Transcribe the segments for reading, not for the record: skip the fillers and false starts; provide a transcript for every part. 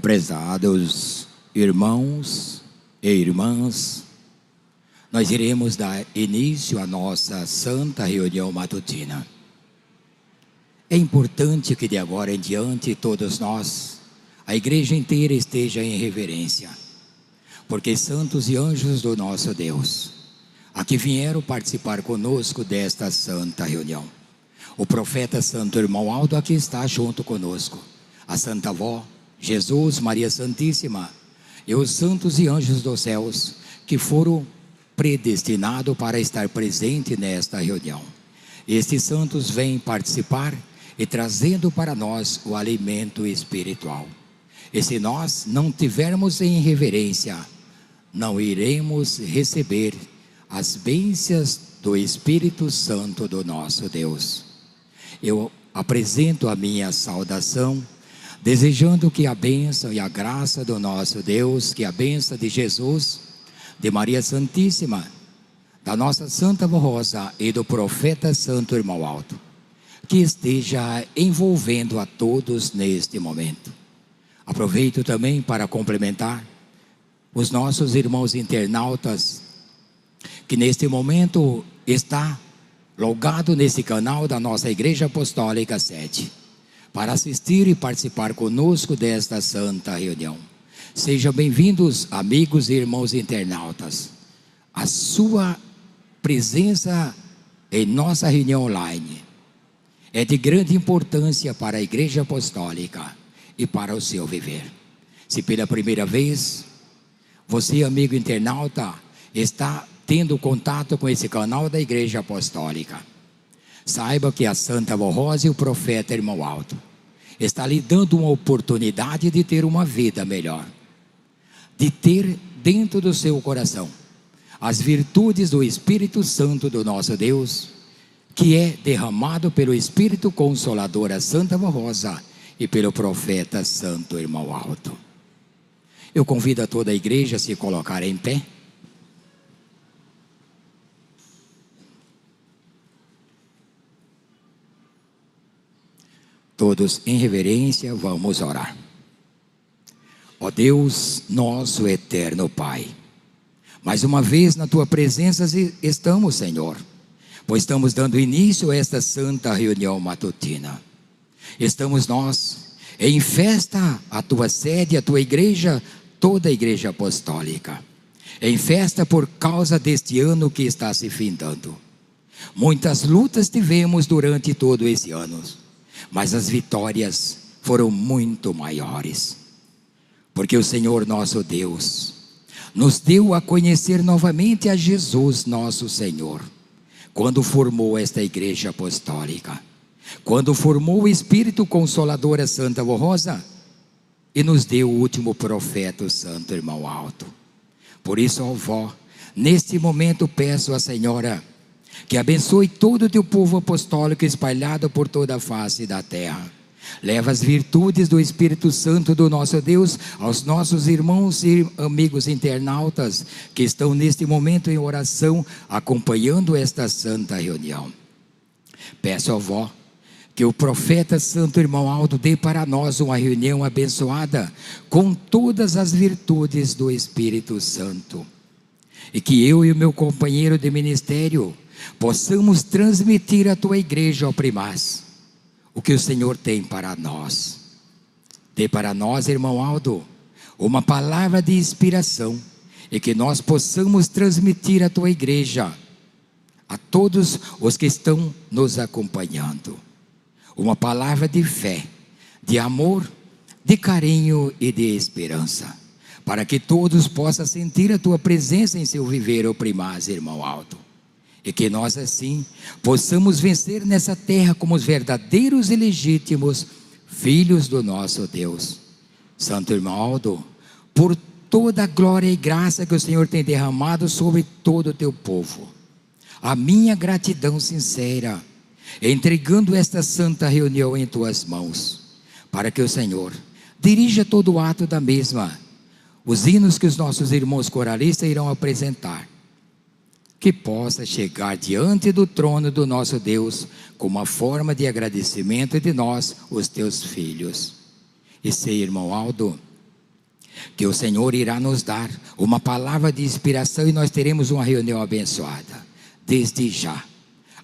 Prezados irmãos e irmãs, nós iremos dar início à nossa santa reunião matutina. É importante que de agora em diante todos nós, a igreja inteira, esteja em reverência, porque santos e anjos do nosso Deus, aqui vieram participar conosco desta santa reunião. O profeta Santo Irmão Aldo aqui está junto conosco, a Santa Avó, Jesus, Maria Santíssima e os santos e anjos dos céus que foram predestinados para estar presente nesta reunião. Estes santos vêm participar e trazendo para nós o alimento espiritual. E se nós não tivermos em reverência, não iremos receber as bênçãos do Espírito Santo do nosso Deus. Eu apresento a minha saudação, desejando que a bênção e a graça do nosso Deus, que a bênção de Jesus, de Maria Santíssima, da nossa Santa Avó Rosa e do profeta Santo Irmão Aldo, que esteja envolvendo a todos neste momento. Aproveito também para complementar os nossos irmãos internautas, que neste momento está logado nesse canal da nossa Igreja Apostólica 7, para assistir e participar conosco desta santa reunião. Sejam bem-vindos, amigos e irmãos internautas. A sua presença em nossa reunião online é de grande importância para a Igreja Apostólica e para o seu viver. Se pela primeira vez você, amigo internauta, está tendo contato com esse canal da Igreja Apostólica, saiba que a Santa Avó Rosa e o profeta Irmão Aldo está lhe dando uma oportunidade de ter uma vida melhor, de ter dentro do seu coração as virtudes do Espírito Santo do nosso Deus, que é derramado pelo Espírito Consolador, a Santa Avó Rosa, e pelo profeta Santo Irmão Aldo. Eu convido a toda a igreja a se colocar em pé. Todos em reverência vamos orar. Ó Deus, nosso eterno Pai, mais uma vez na Tua presença estamos, Senhor, pois estamos dando início a esta santa reunião matutina. Estamos nós em festa a Tua sede, a Tua igreja, toda a Igreja Apostólica, em festa por causa deste ano que está se findando. Muitas lutas tivemos durante todo esse ano, mas as vitórias foram muito maiores, porque o Senhor nosso Deus nos deu a conhecer novamente a Jesus nosso Senhor, quando formou esta Igreja Apostólica, quando formou o Espírito Consolador, a Santa Avó Rosa, e nos deu o último profeta, o Santo Irmão Aldo. Por isso, ó Vó, neste momento peço à Senhora que abençoe todo o teu povo apostólico espalhado por toda a face da terra. Leva as virtudes do Espírito Santo do nosso Deus aos nossos irmãos e amigos internautas que estão neste momento em oração, acompanhando esta santa reunião. Peço ao Vó que o profeta Santo Irmão Aldo dê para nós uma reunião abençoada com todas as virtudes do Espírito Santo, e que eu e o meu companheiro de ministério possamos transmitir à Tua igreja, ó Primaz, o que o Senhor tem para nós. Dê para nós, Irmão Aldo, uma palavra de inspiração, e que nós possamos transmitir à Tua igreja, a todos os que estão nos acompanhando, uma palavra de fé, de amor, de carinho e de esperança, para que todos possam sentir a Tua presença em seu viver, ó Primaz, Irmão Aldo. E que nós assim possamos vencer nessa terra como os verdadeiros e legítimos filhos do nosso Deus. Santo Irmão Aldo, por toda a glória e graça que o Senhor tem derramado sobre todo o teu povo, a minha gratidão sincera, entregando esta santa reunião em tuas mãos, para que o Senhor dirija todo o ato da mesma, os hinos que os nossos irmãos coralistas irão apresentar, que possa chegar diante do trono do nosso Deus como uma forma de agradecimento de nós, os teus filhos. E sei, Irmão Aldo, que o Senhor irá nos dar uma palavra de inspiração e nós teremos uma reunião abençoada. Desde já,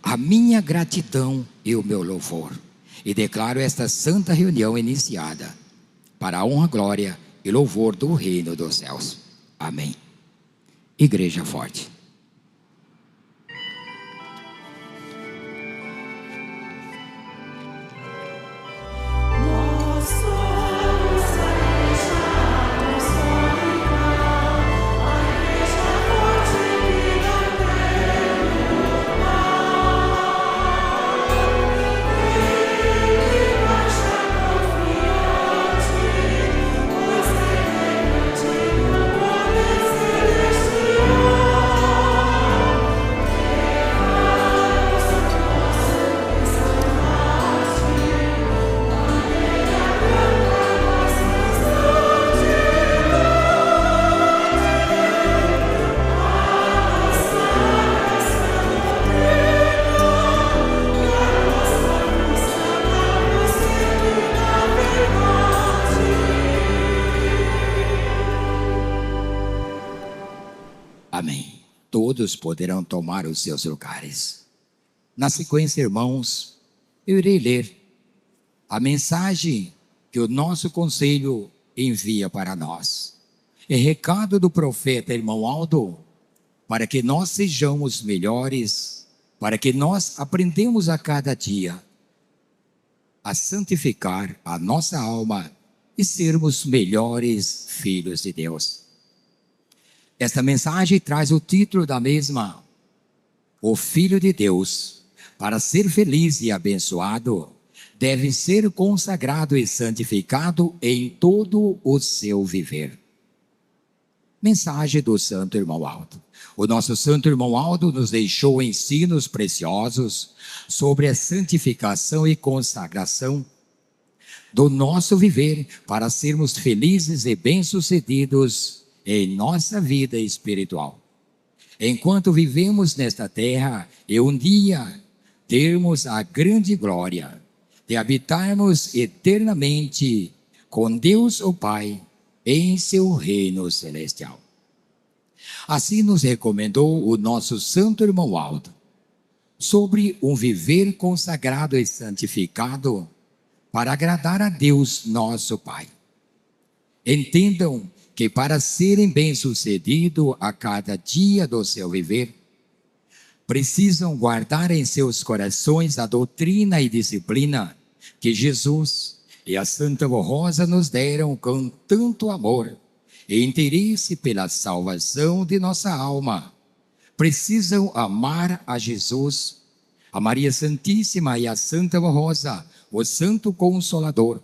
a minha gratidão e o meu louvor. E declaro esta santa reunião iniciada para a honra, glória e louvor do reino dos céus. Amém. Igreja forte. Amém. Todos poderão tomar os seus lugares. Na sequência, irmãos, eu irei ler a mensagem que o nosso conselho envia para nós. É recado do profeta irmão Aldo, para que nós sejamos melhores, para que nós aprendamos a cada dia a santificar a nossa alma e sermos melhores filhos de Deus. Esta mensagem traz o título da mesma: O Filho de Deus, para ser feliz e abençoado, deve ser consagrado e santificado em todo o seu viver. Mensagem do Santo Irmão Aldo. O nosso Santo Irmão Aldo nos deixou ensinos preciosos sobre a santificação e consagração do nosso viver para sermos felizes e bem-sucedidos em nossa vida espiritual. Enquanto vivemos nesta terra, e um dia termos a grande glória de habitarmos eternamente com Deus o Pai em seu reino celestial. Assim nos recomendou o nosso Santo Irmão Aldo, sobre um viver consagrado e santificado para agradar a Deus nosso Pai. Entendam que para serem bem-sucedidos a cada dia do seu viver, precisam guardar em seus corações a doutrina e disciplina que Jesus e a Santa Rosa nos deram com tanto amor e interesse pela salvação de nossa alma. Precisam amar a Jesus, a Maria Santíssima e a Santa Rosa, o Santo Consolador,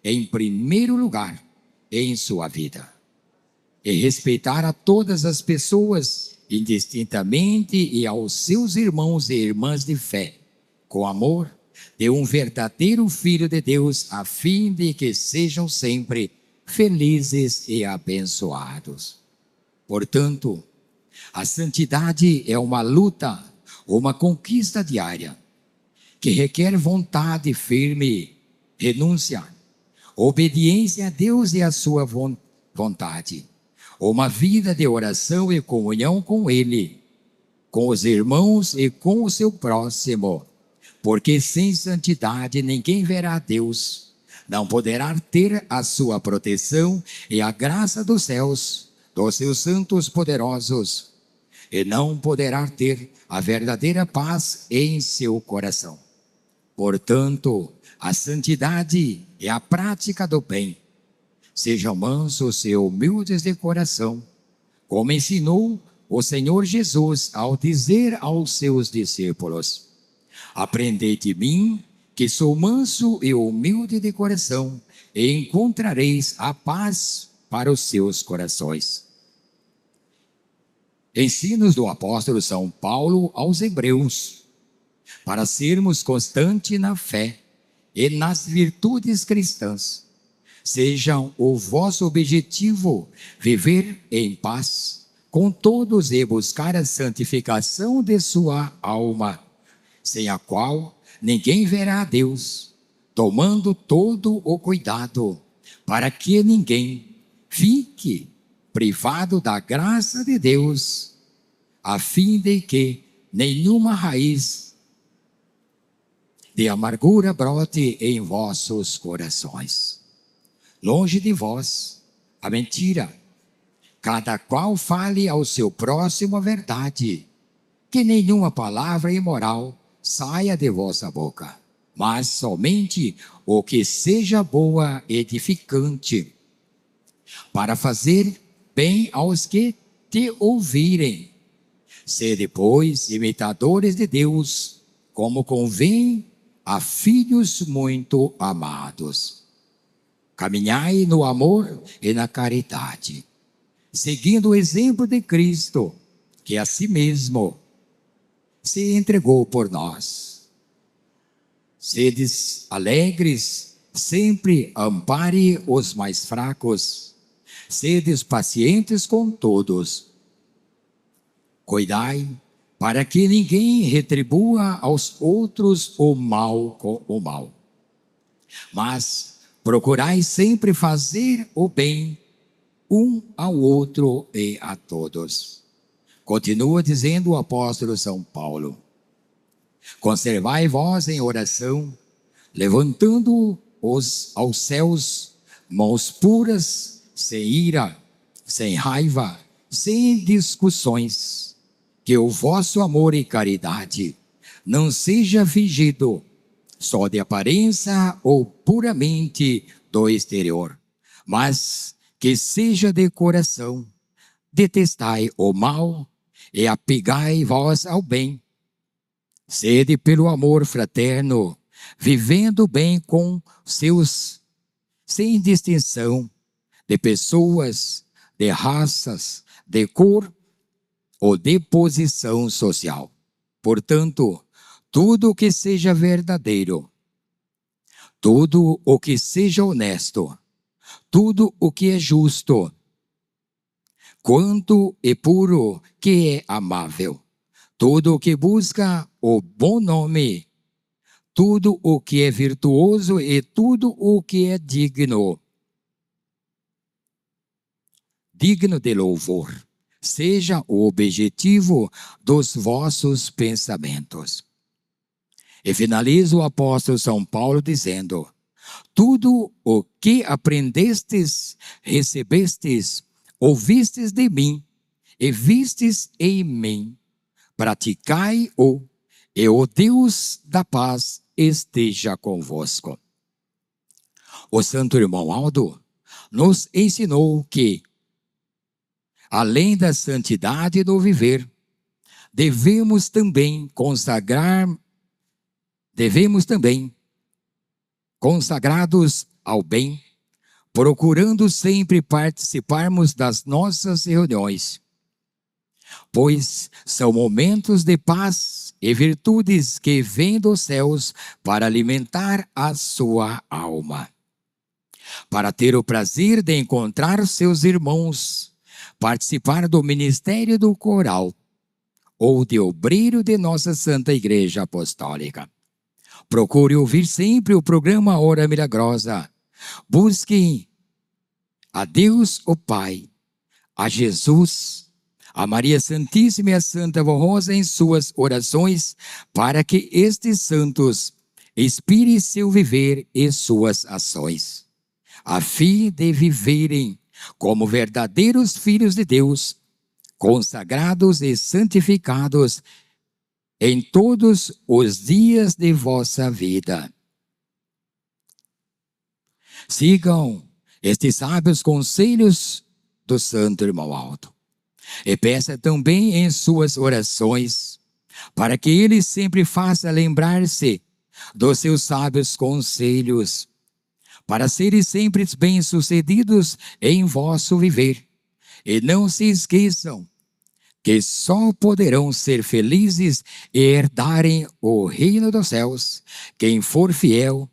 em primeiro lugar em sua vida. E respeitar a todas as pessoas, indistintamente, e aos seus irmãos e irmãs de fé, com amor de um verdadeiro Filho de Deus, a fim de que sejam sempre felizes e abençoados. Portanto, a santidade é uma luta, uma conquista diária, que requer vontade firme, renúncia, obediência a Deus e a sua vontade. Uma vida de oração e comunhão com Ele, com os irmãos e com o seu próximo, porque sem santidade ninguém verá a Deus, não poderá ter a sua proteção e a graça dos céus, dos seus santos poderosos, e não poderá ter a verdadeira paz em seu coração. Portanto, a santidade é a prática do bem. Sejam mansos e humildes de coração, como ensinou o Senhor Jesus ao dizer aos seus discípulos: aprendei de mim, que sou manso e humilde de coração, e encontrareis a paz para os seus corações. Ensinos do apóstolo São Paulo aos Hebreus, para sermos constantes na fé e nas virtudes cristãs. Sejam o vosso objetivo viver em paz com todos e buscar a santificação de sua alma, sem a qual ninguém verá a Deus, tomando todo o cuidado para que ninguém fique privado da graça de Deus, a fim de que nenhuma raiz de amargura brote em vossos corações. Longe de vós a mentira. Cada qual fale ao seu próximo a verdade, que nenhuma palavra imoral saia de vossa boca, mas somente o que seja boa e edificante, para fazer bem aos que te ouvirem. Sede, pois, imitadores de Deus, como convém a filhos muito amados. Caminhai no amor e na caridade, seguindo o exemplo de Cristo, que a si mesmo se entregou por nós. Sedes alegres, sempre ampare os mais fracos. Sedes pacientes com todos. Cuidai para que ninguém retribua aos outros o mal com o mal. Mas procurai sempre fazer o bem um ao outro e a todos. Continua dizendo o apóstolo São Paulo: conservai vós em oração, levantando-os aos céus, mãos puras, sem ira, sem raiva, sem discussões, que o vosso amor e caridade não seja fingido, só de aparência ou puramente do exterior, mas que seja de coração. Detestai o mal e apegai vós ao bem. Sede pelo amor fraterno, vivendo bem com seus, sem distinção de pessoas, de raças, de cor ou de posição social. Portanto, tudo o que seja verdadeiro, tudo o que seja honesto, tudo o que é justo, quanto é puro, que é amável, tudo o que busca o bom nome, tudo o que é virtuoso e tudo o que é digno de louvor, seja o objetivo dos vossos pensamentos. E finaliza o apóstolo São Paulo dizendo: tudo o que aprendestes, recebestes, ouvistes de mim e vistes em mim, praticai-o, e o Deus da paz esteja convosco. O santo irmão Aldo nos ensinou que, além da santidade do viver, devemos também consagrados ao bem, procurando sempre participarmos das nossas reuniões, pois são momentos de paz e virtudes que vêm dos céus para alimentar a sua alma. Para ter o prazer de encontrar seus irmãos, participar do ministério do coral ou de obreiro de nossa Santa Igreja Apostólica. Procure ouvir sempre o programa Hora Milagrosa. Busquem a Deus o Pai, a Jesus, a Maria Santíssima e a Santa Vó Rosa em suas orações, para que estes santos inspirem seu viver e suas ações, a fim de viverem como verdadeiros filhos de Deus, consagrados e santificados em todos os dias de vossa vida. Sigam estes sábios conselhos do santo irmão Aldo e peça também em suas orações para que ele sempre faça lembrar-se dos seus sábios conselhos, para serem sempre bem-sucedidos em vosso viver. E não se esqueçam que só poderão ser felizes e herdarem o reino dos céus quem for fiel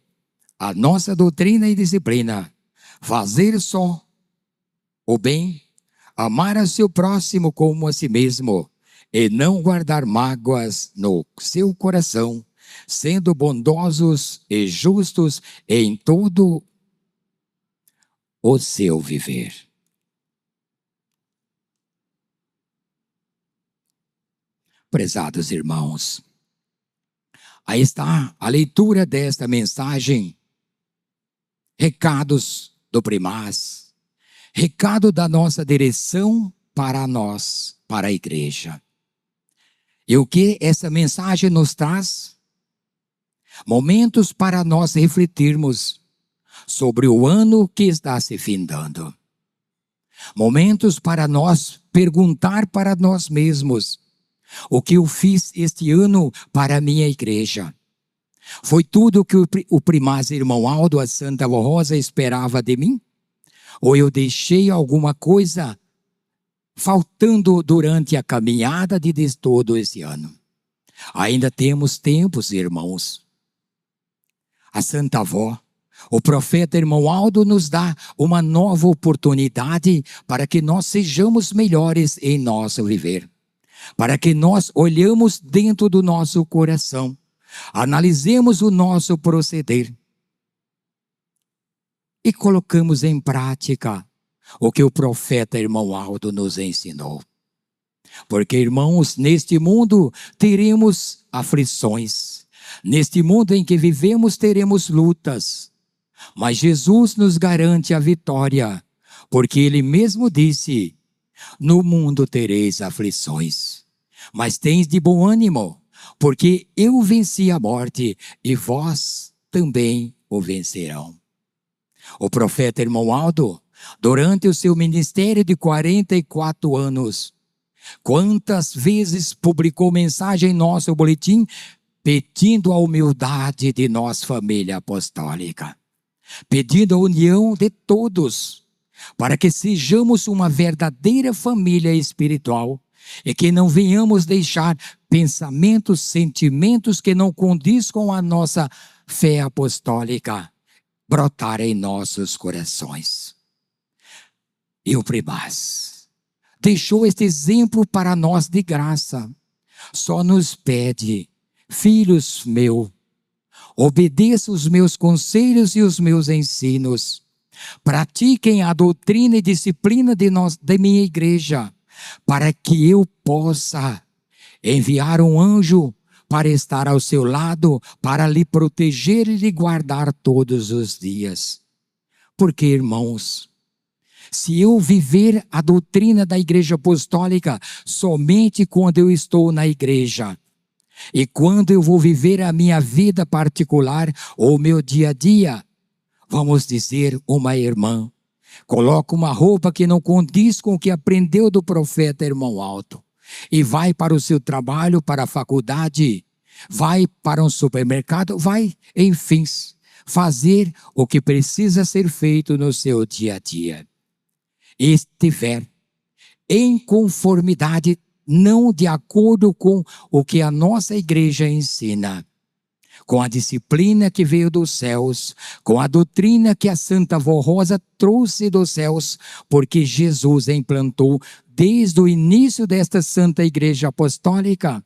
à nossa doutrina e disciplina, fazer só o bem, amar a seu próximo como a si mesmo e não guardar mágoas no seu coração, sendo bondosos e justos em todo o seu viver. Prezados irmãos, aí está a leitura desta mensagem, recados do primaz, recado da nossa direção para nós, para a igreja. E o que essa mensagem nos traz? Momentos para nós refletirmos sobre o ano que está se findando. Momentos para nós perguntar para nós mesmos: o que eu fiz este ano para a minha igreja? Foi tudo o que o primaz irmão Aldo, a Santa Avó Rosa, esperava de mim? Ou eu deixei alguma coisa faltando durante a caminhada de todo esse ano? Ainda temos tempos, irmãos. A Santa Avó, o profeta irmão Aldo, nos dá uma nova oportunidade para que nós sejamos melhores em nosso viver. Para que nós olhamos dentro do nosso coração, analisemos o nosso proceder e colocamos em prática o que o profeta irmão Aldo nos ensinou. Porque, irmãos, neste mundo teremos aflições, neste mundo em que vivemos teremos lutas, mas Jesus nos garante a vitória, porque Ele mesmo disse: no mundo tereis aflições, mas tens de bom ânimo, porque eu venci a morte e vós também o vencerão. O profeta irmão Aldo, durante o seu ministério de 44 anos, quantas vezes publicou mensagem em nosso boletim pedindo a humildade de nossa família apostólica, pedindo a união de todos, para que sejamos uma verdadeira família espiritual e que não venhamos deixar pensamentos, sentimentos que não condiz com a nossa fé apostólica brotar em nossos corações. E o primaz deixou este exemplo para nós de graça. Só nos pede: filhos meus, obedeçam os meus conselhos e os meus ensinos. Pratiquem a doutrina e disciplina de minha igreja, para que eu possa enviar um anjo para estar ao seu lado, para lhe proteger e lhe guardar todos os dias. Porque, irmãos, se eu viver a doutrina da igreja apostólica somente quando eu estou na igreja, e quando eu vou viver a minha vida particular ou o meu dia a dia, vamos dizer, uma irmã coloca uma roupa que não condiz com o que aprendeu do profeta irmão Aldo e vai para o seu trabalho, para a faculdade, vai para um supermercado, vai, enfim, fazer o que precisa ser feito no seu dia a dia. E estiver em conformidade, não de acordo com o que a nossa igreja ensina, com a disciplina que veio dos céus, com a doutrina que a Santa Avó Rosa trouxe dos céus, porque Jesus implantou desde o início desta Santa Igreja Apostólica,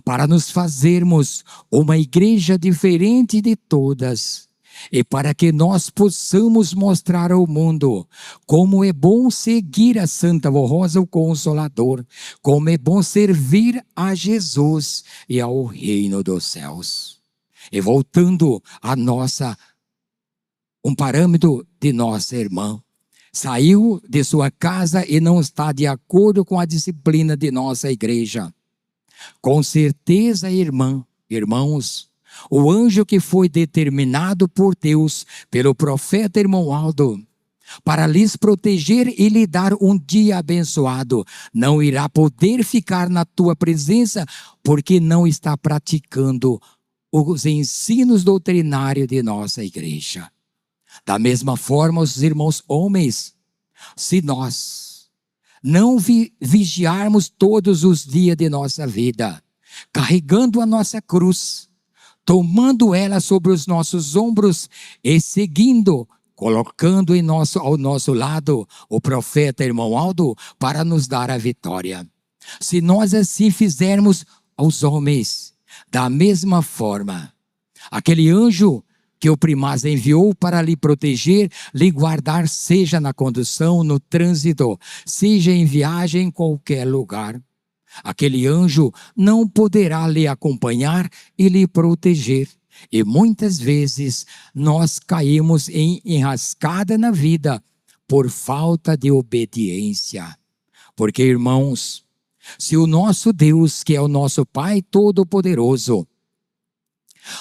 para nos fazermos uma igreja diferente de todas, e para que nós possamos mostrar ao mundo como é bom seguir a Santa Avó Rosa, o Consolador, como é bom servir a Jesus e ao reino dos céus. E voltando a um parâmetro de nossa irmã, saiu de sua casa e não está de acordo com a disciplina de nossa igreja. Com certeza, irmãos, o anjo que foi determinado por Deus, pelo profeta irmão Aldo, para lhes proteger e lhe dar um dia abençoado, não irá poder ficar na tua presença, porque não está praticando os ensinos doutrinários de nossa igreja. Da mesma forma, os irmãos homens, se nós não vigiarmos todos os dias de nossa vida, carregando a nossa cruz, tomando ela sobre os nossos ombros e seguindo, colocando ao nosso lado o profeta irmão Aldo para nos dar a vitória. Se nós assim fizermos aos homens, da mesma forma, aquele anjo que o primaz enviou para lhe proteger, lhe guardar, seja na condução, no trânsito, seja em viagem, em qualquer lugar, aquele anjo não poderá lhe acompanhar e lhe proteger. E muitas vezes nós caímos em enrascada na vida por falta de obediência. Porque, irmãos, se o nosso Deus, que é o nosso Pai Todo-Poderoso,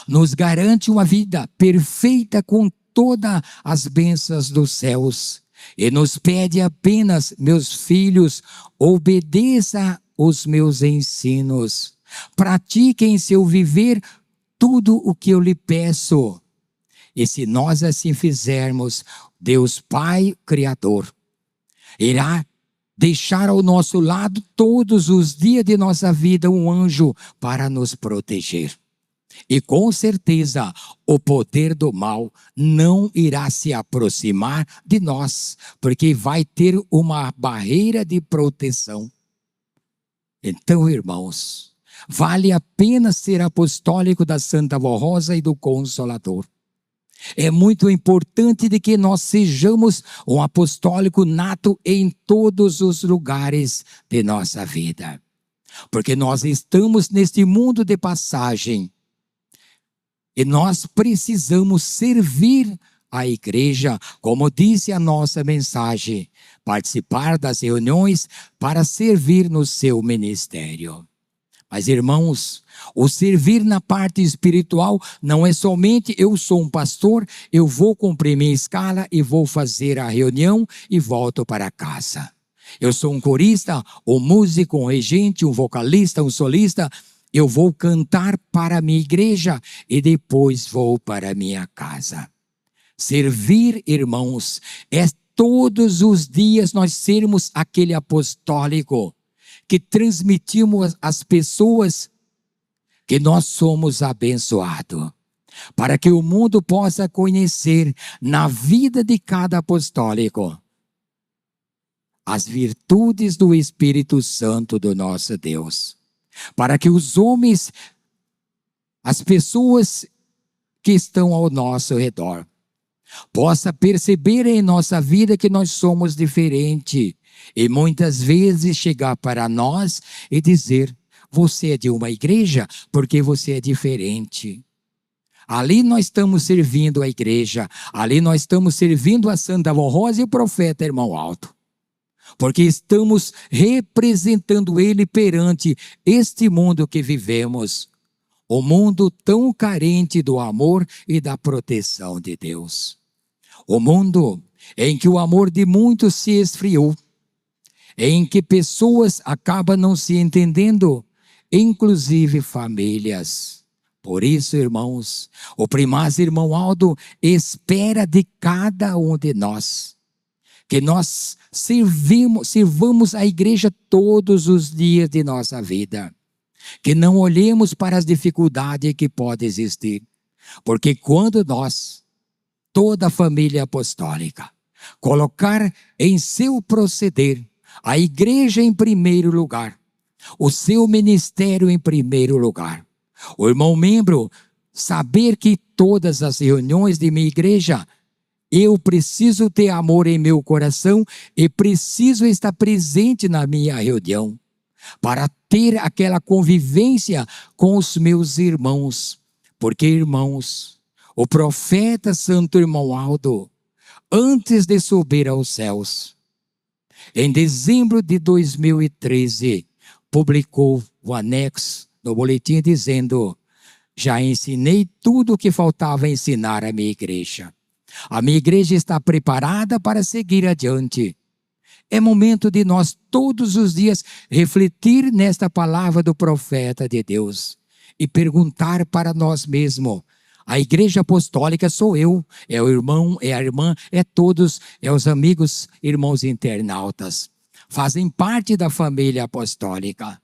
nos garante uma vida perfeita com todas as bênçãos dos céus, e nos pede apenas: meus filhos, obedeça os meus ensinos, pratiquem em seu viver tudo o que eu lhe peço. E se nós assim fizermos, Deus Pai Criador irá deixar ao nosso lado todos os dias de nossa vida um anjo para nos proteger. E com certeza o poder do mal não irá se aproximar de nós, porque vai ter uma barreira de proteção. Então, irmãos, vale a pena ser apostólico da Santa Vó Rosa e do Consolador. É muito importante de que nós sejamos um apostólico nato em todos os lugares de nossa vida. Porque nós estamos neste mundo de passagem e nós precisamos servir a igreja, como disse a nossa mensagem, participar das reuniões para servir no seu ministério. Mas, irmãos, o servir na parte espiritual não é somente: eu sou um pastor, eu vou cumprir minha escala e vou fazer a reunião e volto para casa. Eu sou um corista, um músico, um regente, um vocalista, um solista, eu vou cantar para a minha igreja e depois vou para a minha casa. Servir, irmãos, é todos os dias nós sermos aquele apostólico que transmitimos às pessoas que nós somos abençoados, para que o mundo possa conhecer na vida de cada apostólico as virtudes do Espírito Santo do nosso Deus, para que os homens, as pessoas que estão ao nosso redor, possa perceber em nossa vida que nós somos diferentes. E muitas vezes chegar para nós e dizer: você é de uma igreja porque você é diferente. Ali nós estamos servindo a igreja, ali nós estamos servindo a Santa Vó Rosa e o profeta Irmão Alto, porque estamos representando ele perante este mundo que vivemos, o mundo tão carente do amor e da proteção de Deus. O mundo em que o amor de muitos se esfriou, em que pessoas acabam não se entendendo, inclusive famílias. Por isso, irmãos, o primaz Irmão Aldo espera de cada um de nós que nós sirvamos a igreja todos os dias de nossa vida, que não olhemos para as dificuldades que podem existir, porque quando nós, toda a família apostólica, colocar em seu proceder a igreja em primeiro lugar, o seu ministério em primeiro lugar, o irmão membro saber que todas as reuniões de minha igreja, eu preciso ter amor em meu coração e preciso estar presente na minha reunião, para ter aquela convivência com os meus irmãos. Porque, irmãos, o profeta Santo Irmão Aldo, antes de subir aos céus, em dezembro de 2013, publicou o anexo no boletim dizendo: já ensinei tudo o que faltava ensinar à minha igreja. A minha igreja está preparada para seguir adiante. É momento de nós todos os dias refletir nesta palavra do profeta de Deus e perguntar para nós mesmos: a igreja apostólica sou eu, é o irmão, é a irmã, é todos, é os amigos, irmãos internautas. Fazem parte da família apostólica.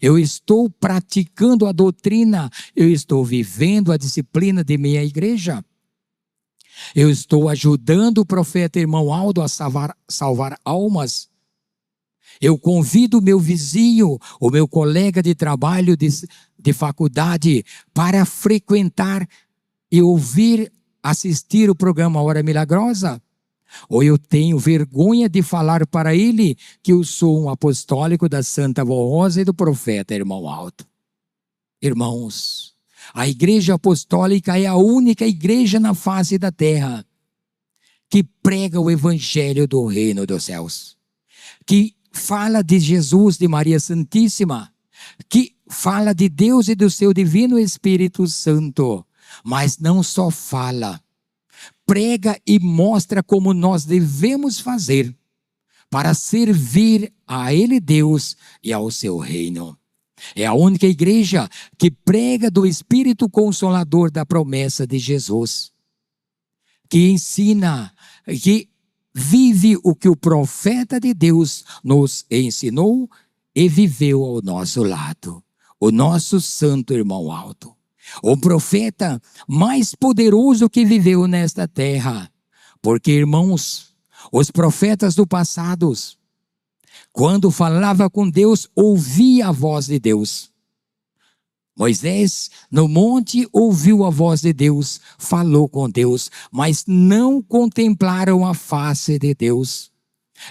Eu estou praticando a doutrina, eu estou vivendo a disciplina de minha igreja. Eu estou ajudando o profeta Irmão Aldo a salvar almas. Eu convido o meu vizinho, o meu colega de trabalho, de faculdade, para frequentar e ouvir, assistir o programa Hora Milagrosa. Ou eu tenho vergonha de falar para ele que eu sou um apostólico da Santa Vó Rosa e do profeta Irmão Alto. Irmãos, a igreja apostólica é a única igreja na face da terra que prega o evangelho do reino dos céus, que fala de Jesus, de Maria Santíssima, que fala de Deus e do seu divino Espírito Santo, mas não só fala, prega e mostra como nós devemos fazer para servir a Ele, Deus, e ao seu reino. É a única igreja que prega do Espírito Consolador da promessa de Jesus, que ensina, que vive o que o profeta de Deus nos ensinou e viveu ao nosso lado, o nosso santo Irmão Alto. O profeta mais poderoso que viveu nesta terra. Porque, irmãos, os profetas do passado, quando falava com Deus, ouvia a voz de Deus. Moisés, no monte, ouviu a voz de Deus, falou com Deus, mas não contemplaram a face de Deus.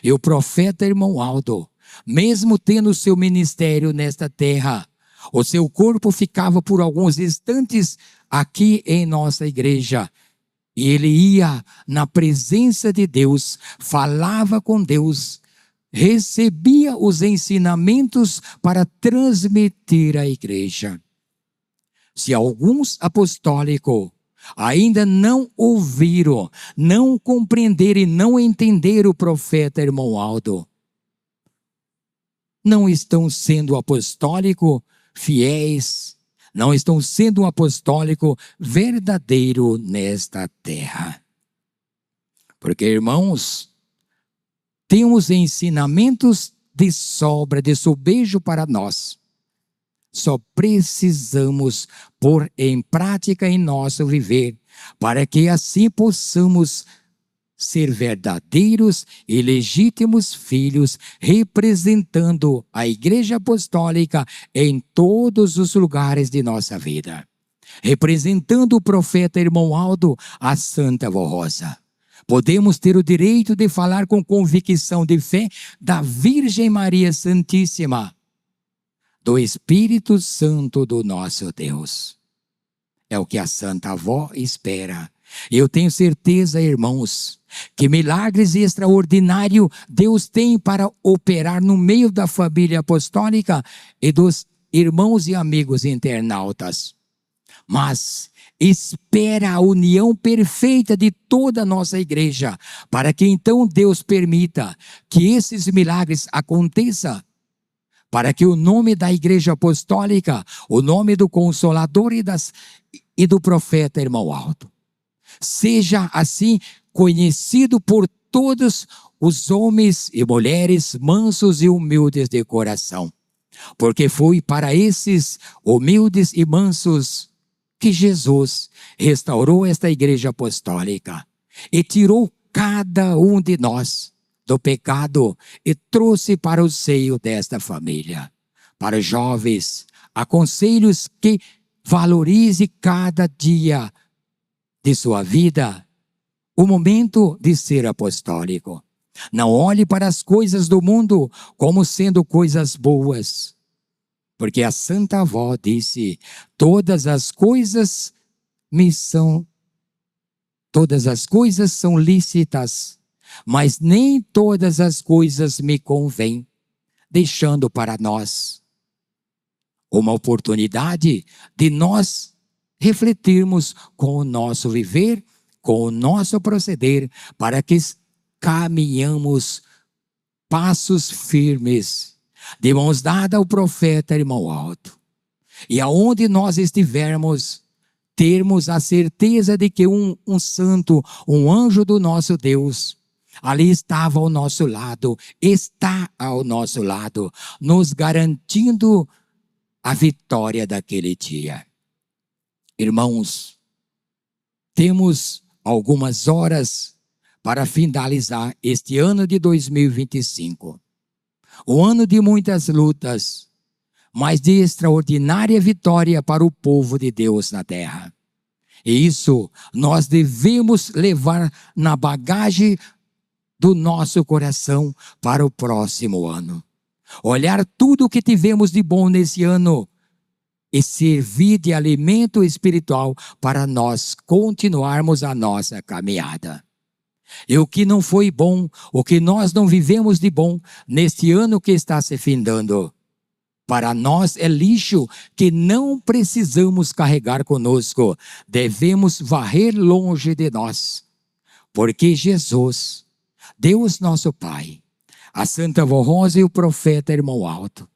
E o profeta Irmão Aldo, mesmo tendo seu ministério nesta terra, o seu corpo ficava por alguns instantes aqui em nossa igreja. E ele ia na presença de Deus, falava com Deus, recebia os ensinamentos para transmitir à igreja. Se alguns apostólicos ainda não ouviram, não compreenderam e não entenderam o profeta Irmão Aldo, não estão sendo apostólicos fiéis, não estão sendo um apostólico verdadeiro nesta terra. Porque, irmãos, temos ensinamentos de sobra, de sobejo para nós. Só precisamos pôr em prática em nosso viver, para que assim possamos ser verdadeiros e legítimos filhos, representando a Igreja Apostólica em todos os lugares de nossa vida. Representando o profeta Irmão Aldo, a Santa Vó Rosa. Podemos ter o direito de falar com convicção de fé da Virgem Maria Santíssima, do Espírito Santo do nosso Deus. É o que a Santa Avó espera. Eu tenho certeza, irmãos, que milagres extraordinários Deus tem para operar no meio da família apostólica e dos irmãos e amigos internautas. Mas espera a união perfeita de toda a nossa igreja, para que então Deus permita que esses milagres aconteçam, para que o nome da Igreja Apostólica, o nome do Consolador e do profeta Irmão Aldo, seja assim conhecido por todos os homens e mulheres mansos e humildes de coração. Porque foi para esses humildes e mansos que Jesus restaurou esta Igreja Apostólica e tirou cada um de nós do pecado e trouxe para o seio desta família. Para os jovens, aconselhos que valorize cada dia de sua vida o momento de ser apostólico. Não olhe para as coisas do mundo como sendo coisas boas, porque a Santa Avó disse: todas as coisas são lícitas, mas nem todas as coisas me convêm, deixando para nós uma oportunidade de nós refletirmos com o nosso viver, com o nosso proceder, para que caminhamos passos firmes, de mãos dadas ao profeta Irmão Aldo. E aonde nós estivermos, termos a certeza de que um santo, um anjo do nosso Deus, ali estava ao nosso lado, está ao nosso lado, nos garantindo a vitória daquele dia. Irmãos, temos algumas horas para finalizar este ano de 2025. Um ano de muitas lutas, mas de extraordinária vitória para o povo de Deus na terra. E isso nós devemos levar na bagagem do nosso coração para o próximo ano. Olhar tudo o que tivemos de bom nesse ano e servir de alimento espiritual para nós continuarmos a nossa caminhada. E o que não foi bom, o que nós não vivemos de bom neste ano que está se findando, para nós é lixo que não precisamos carregar conosco. Devemos varrer longe de nós. Porque Jesus, Deus nosso Pai, a Santa Vó Rosa e o profeta Irmão Alto,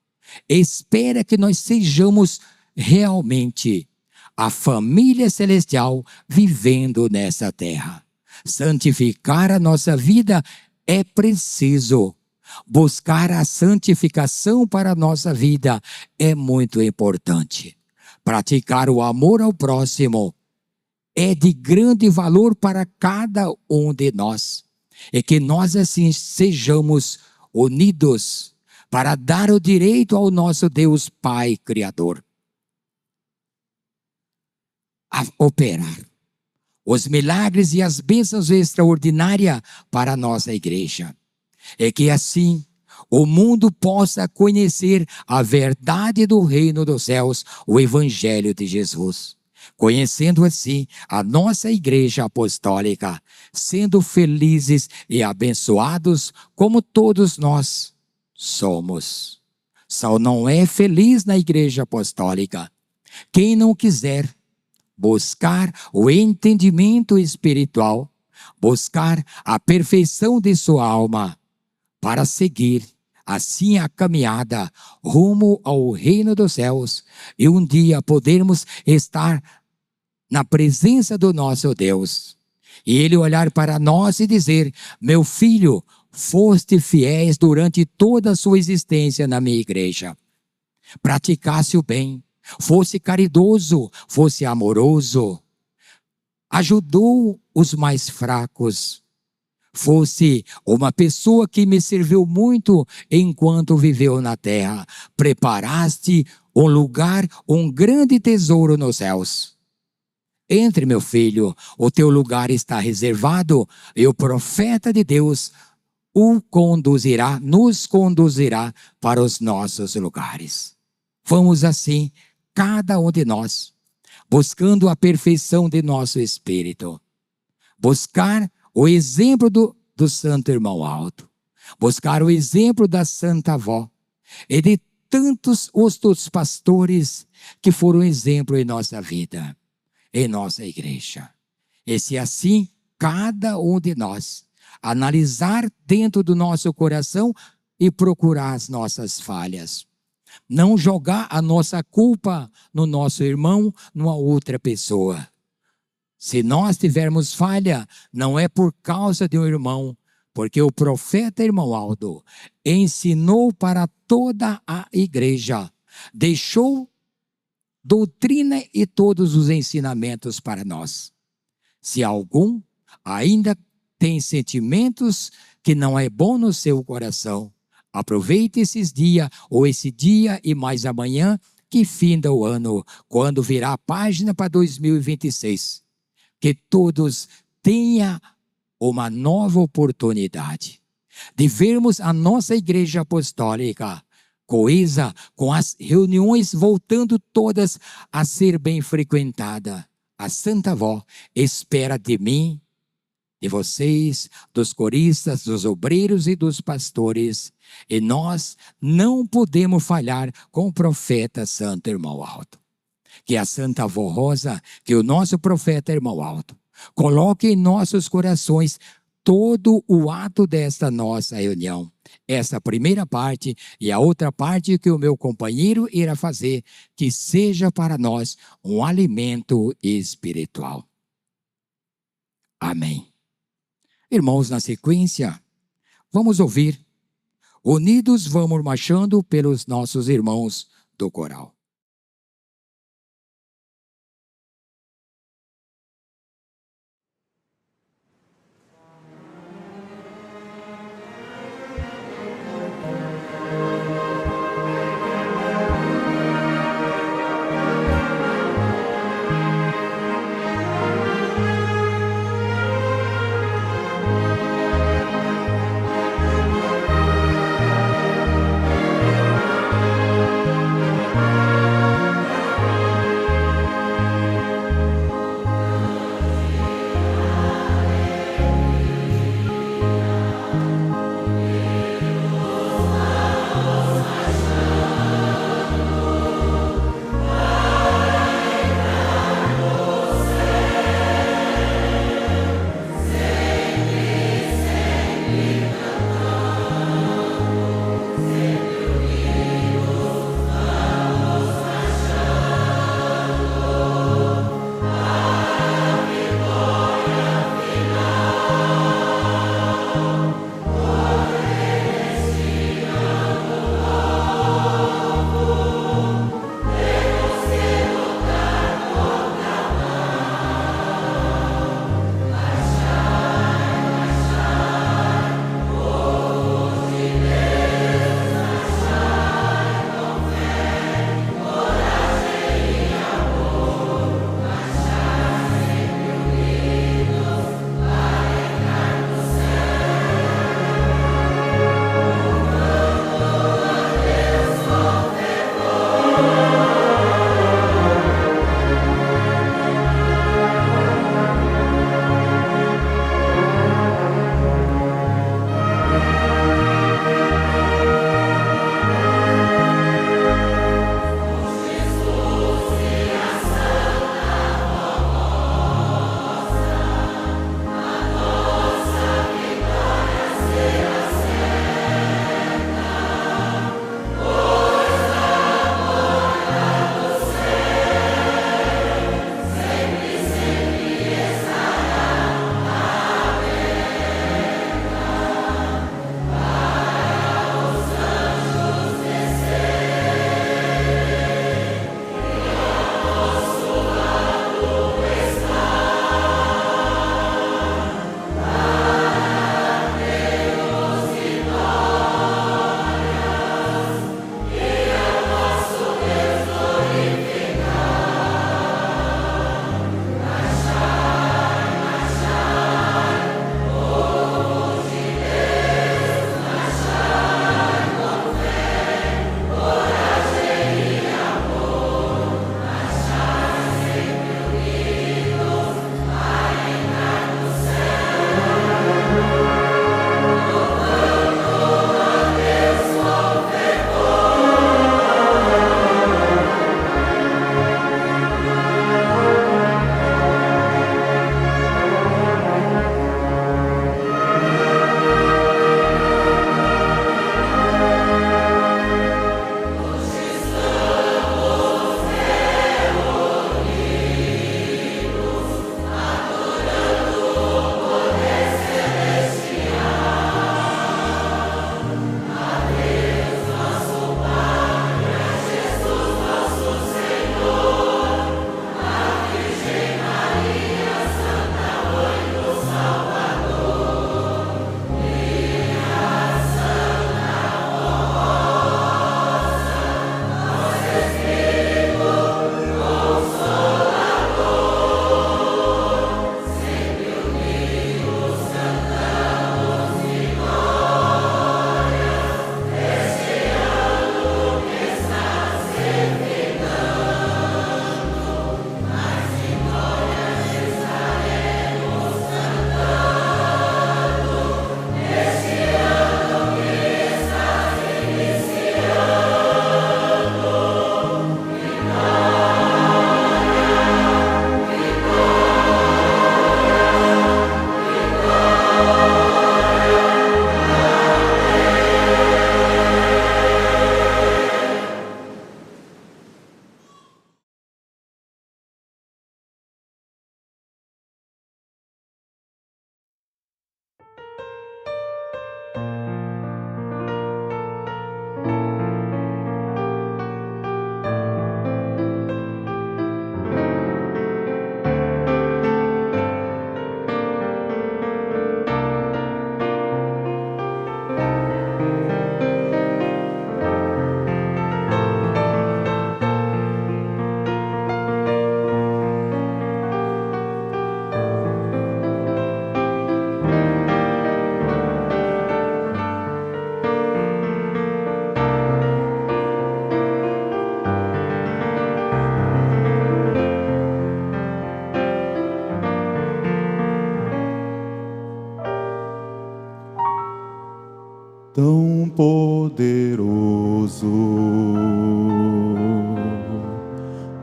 espera que nós sejamos realmente a família celestial vivendo nessa terra. Santificar a nossa vida é preciso. Buscar a santificação para a nossa vida é muito importante. Praticar o amor ao próximo é de grande valor para cada um de nós. E que nós assim sejamos unidos para dar o direito ao nosso Deus Pai Criador a operar os milagres e as bênçãos extraordinárias para a nossa igreja. É que assim o mundo possa conhecer a verdade do reino dos céus, o Evangelho de Jesus. Conhecendo assim a nossa igreja apostólica, sendo felizes e abençoados como todos nós somos. Só não é feliz na igreja apostólica quem não quiser buscar o entendimento espiritual, buscar a perfeição de sua alma, para seguir assim a caminhada rumo ao reino dos céus e um dia podermos estar na presença do nosso Deus. E Ele olhar para nós e dizer: meu filho, foste fiéis durante toda a sua existência na minha igreja. Praticasse o bem, fosse caridoso, fosse amoroso, ajudou os mais fracos, fosse uma pessoa que me serviu muito enquanto viveu na terra. Preparaste um lugar, um grande tesouro nos céus. Entre, meu filho, o teu lugar está reservado e o profeta de Deus nos conduzirá para os nossos lugares. Vamos assim, cada um de nós, buscando a perfeição de nosso espírito, buscar o exemplo do Santo Irmão Alto, buscar o exemplo da Santa Avó e de tantos outros pastores que foram exemplo em nossa vida, em nossa igreja. E se assim, cada um de nós analisar dentro do nosso coração e procurar as nossas falhas. Não jogar a nossa culpa no nosso irmão, numa outra pessoa. Se nós tivermos falha, não é por causa de um irmão, porque o profeta Irmão Aldo ensinou para toda a igreja, deixou doutrina e todos os ensinamentos para nós. Se algum ainda tem sentimentos que não é bom no seu coração, aproveite esses dias, ou esse dia e mais amanhã, que finda o ano, quando virar a página para 2026. Que todos tenham uma nova oportunidade de vermos a nossa igreja apostólica coesa, com as reuniões voltando todas a ser bem frequentada. A Santa Avó espera de mim, de vocês, dos coristas, dos obreiros e dos pastores, e nós não podemos falhar com o profeta Santo Irmão Alto. Que a Santa Vó Rosa, que o nosso profeta Irmão Alto, coloque em nossos corações todo o ato desta nossa reunião. Essa primeira parte e a outra parte que o meu companheiro irá fazer, que seja para nós um alimento espiritual. Amém. Irmãos, na sequência, vamos ouvir Unidos Vamos Marchando pelos nossos irmãos do coral.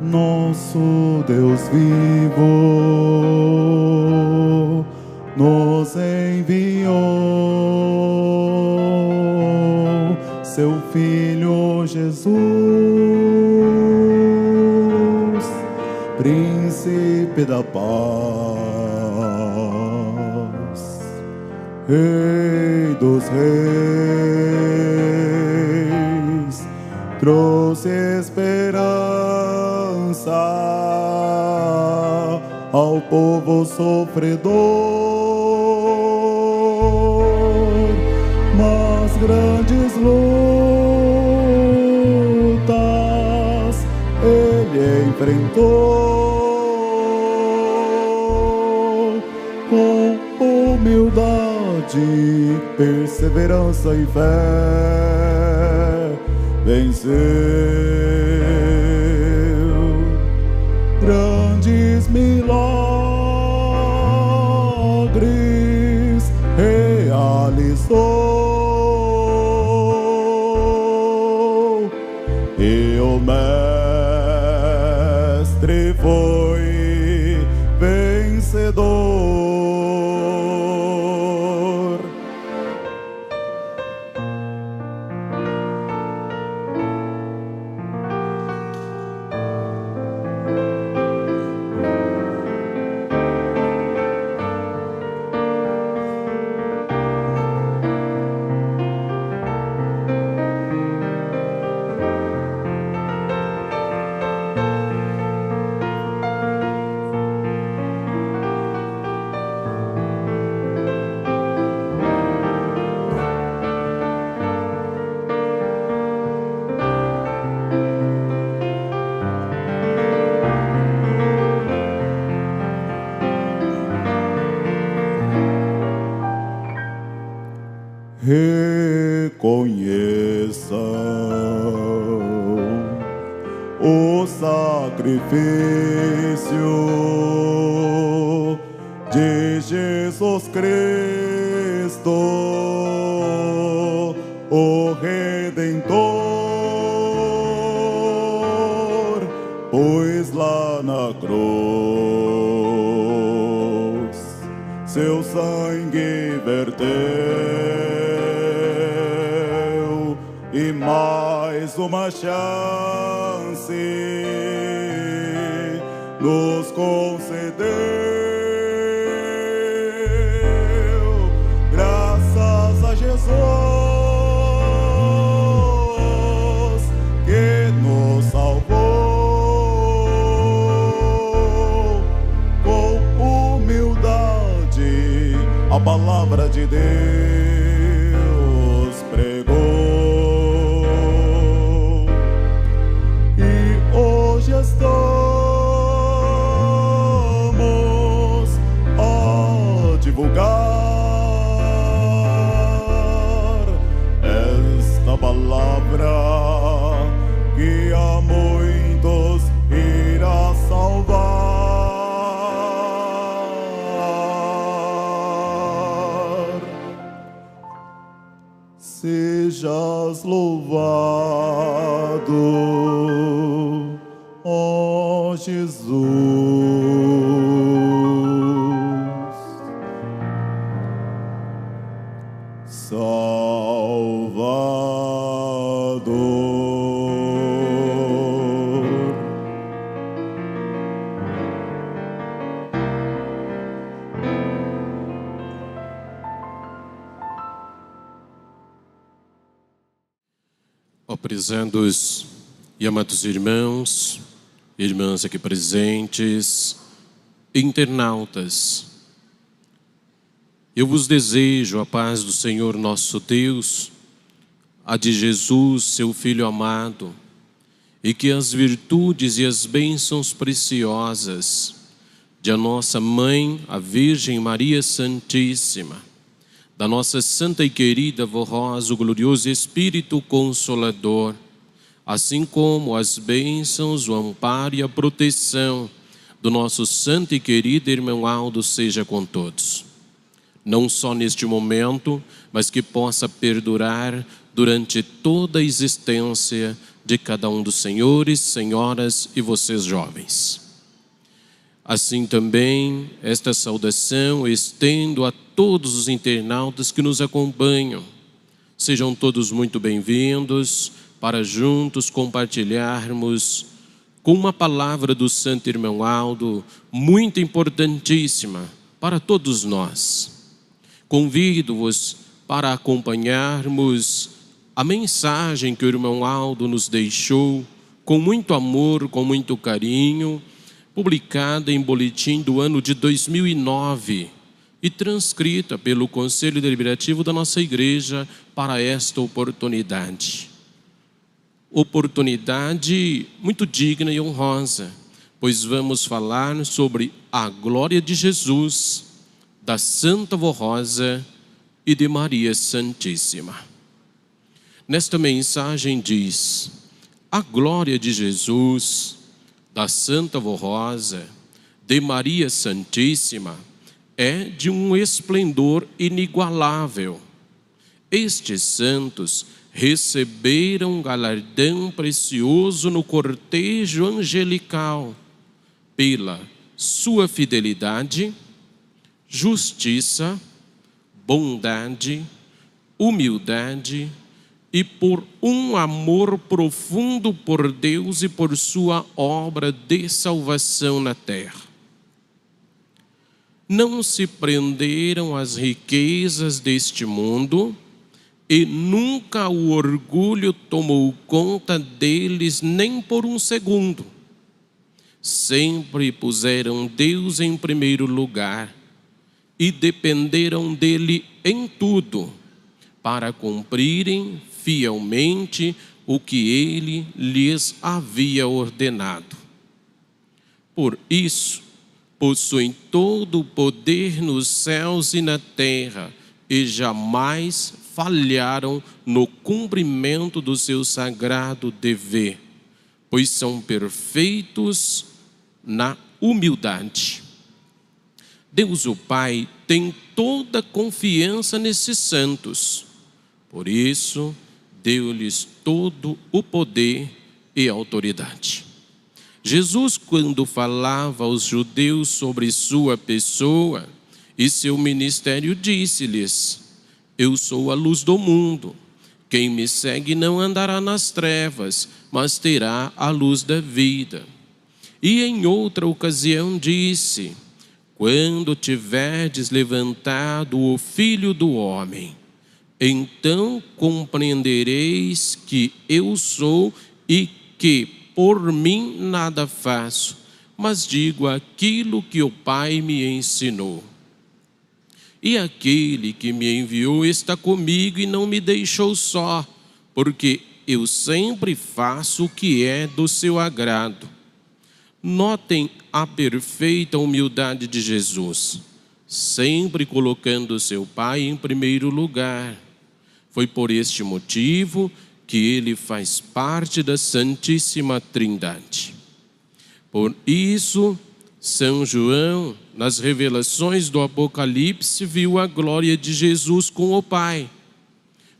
nosso Deus vivo nos enviou seu Filho Jesus, Príncipe da paz, Rei dos reis, trouxe esperança ao povo sofredor, mas grandes lutas ele enfrentou com humildade, perseverança e fé. Venceu grandes milagres, realizou, e o Mestre foi vencedor. Reconheçam o sacrifício de Jesus Cristo, o Redentor, pois lá na cruz seu sangue verteu, e mais uma chance nos concedeu. Graças a Jesus que nos salvou. Com humildade a palavra de Deus pregou, e hoje estamos a divulgar esta palavra que a muitos irá salvar. Sejas louvado, ó Jesus. Salvador. Ó prezados e amados irmãos, irmãs aqui presentes, internautas, eu vos desejo a paz do Senhor nosso Deus, a de Jesus, seu Filho amado, e que as virtudes e as bênçãos preciosas de a nossa Mãe, a Virgem Maria Santíssima, da nossa santa e querida Vó Rosa, o glorioso Espírito Consolador, assim como as bênçãos, o amparo e a proteção do nosso santo e querido irmão Aldo seja com todos. Não só neste momento, mas que possa perdurar durante toda a existência de cada um dos senhores, senhoras e vocês jovens. Assim também, esta saudação estendo a todos os internautas que nos acompanham. Sejam todos muito bem-vindos para juntos compartilharmos com uma palavra do Santo Irmão Aldo, muito importantíssima para todos nós. Convido-vos para acompanharmos a mensagem que o Irmão Aldo nos deixou, com muito amor, com muito carinho, publicada em boletim do ano de 2009 e transcrita pelo Conselho Deliberativo da nossa Igreja para esta oportunidade. Oportunidade muito digna e honrosa, pois vamos falar sobre a glória de Jesus, da Santa Vó Rosa e de Maria Santíssima. Nesta mensagem diz: a glória de Jesus, da Santa Vó Rosa, de Maria Santíssima, é de um esplendor inigualável. Estes santos receberam um galardão precioso no cortejo angelical pela sua fidelidade, justiça, bondade, humildade e por um amor profundo por Deus e por sua obra de salvação na terra. Não se prenderam às riquezas deste mundo e nunca o orgulho tomou conta deles nem por um segundo. Sempre puseram Deus em primeiro lugar e dependeram dele em tudo, para cumprirem fielmente o que ele lhes havia ordenado. Por isso, possuem todo o poder nos céus e na terra e jamais falharam no cumprimento do seu sagrado dever, pois são perfeitos na humildade. Deus o Pai tem toda confiança nesses santos, por isso deu-lhes todo o poder e autoridade. Jesus, quando falava aos judeus sobre sua pessoa e seu ministério, disse-lhes: eu sou a luz do mundo. Quem me segue não andará nas trevas, mas terá a luz da vida. E em outra ocasião disse: quando tiverdes levantado o Filho do Homem, então compreendereis que eu sou e que por mim nada faço, mas digo aquilo que o Pai me ensinou. E aquele que me enviou está comigo e não me deixou só, porque eu sempre faço o que é do seu agrado. Notem a perfeita humildade de Jesus, sempre colocando seu Pai em primeiro lugar. Foi por este motivo que ele faz parte da Santíssima Trindade. Por isso, São João, nas revelações do Apocalipse, viu a glória de Jesus com o Pai,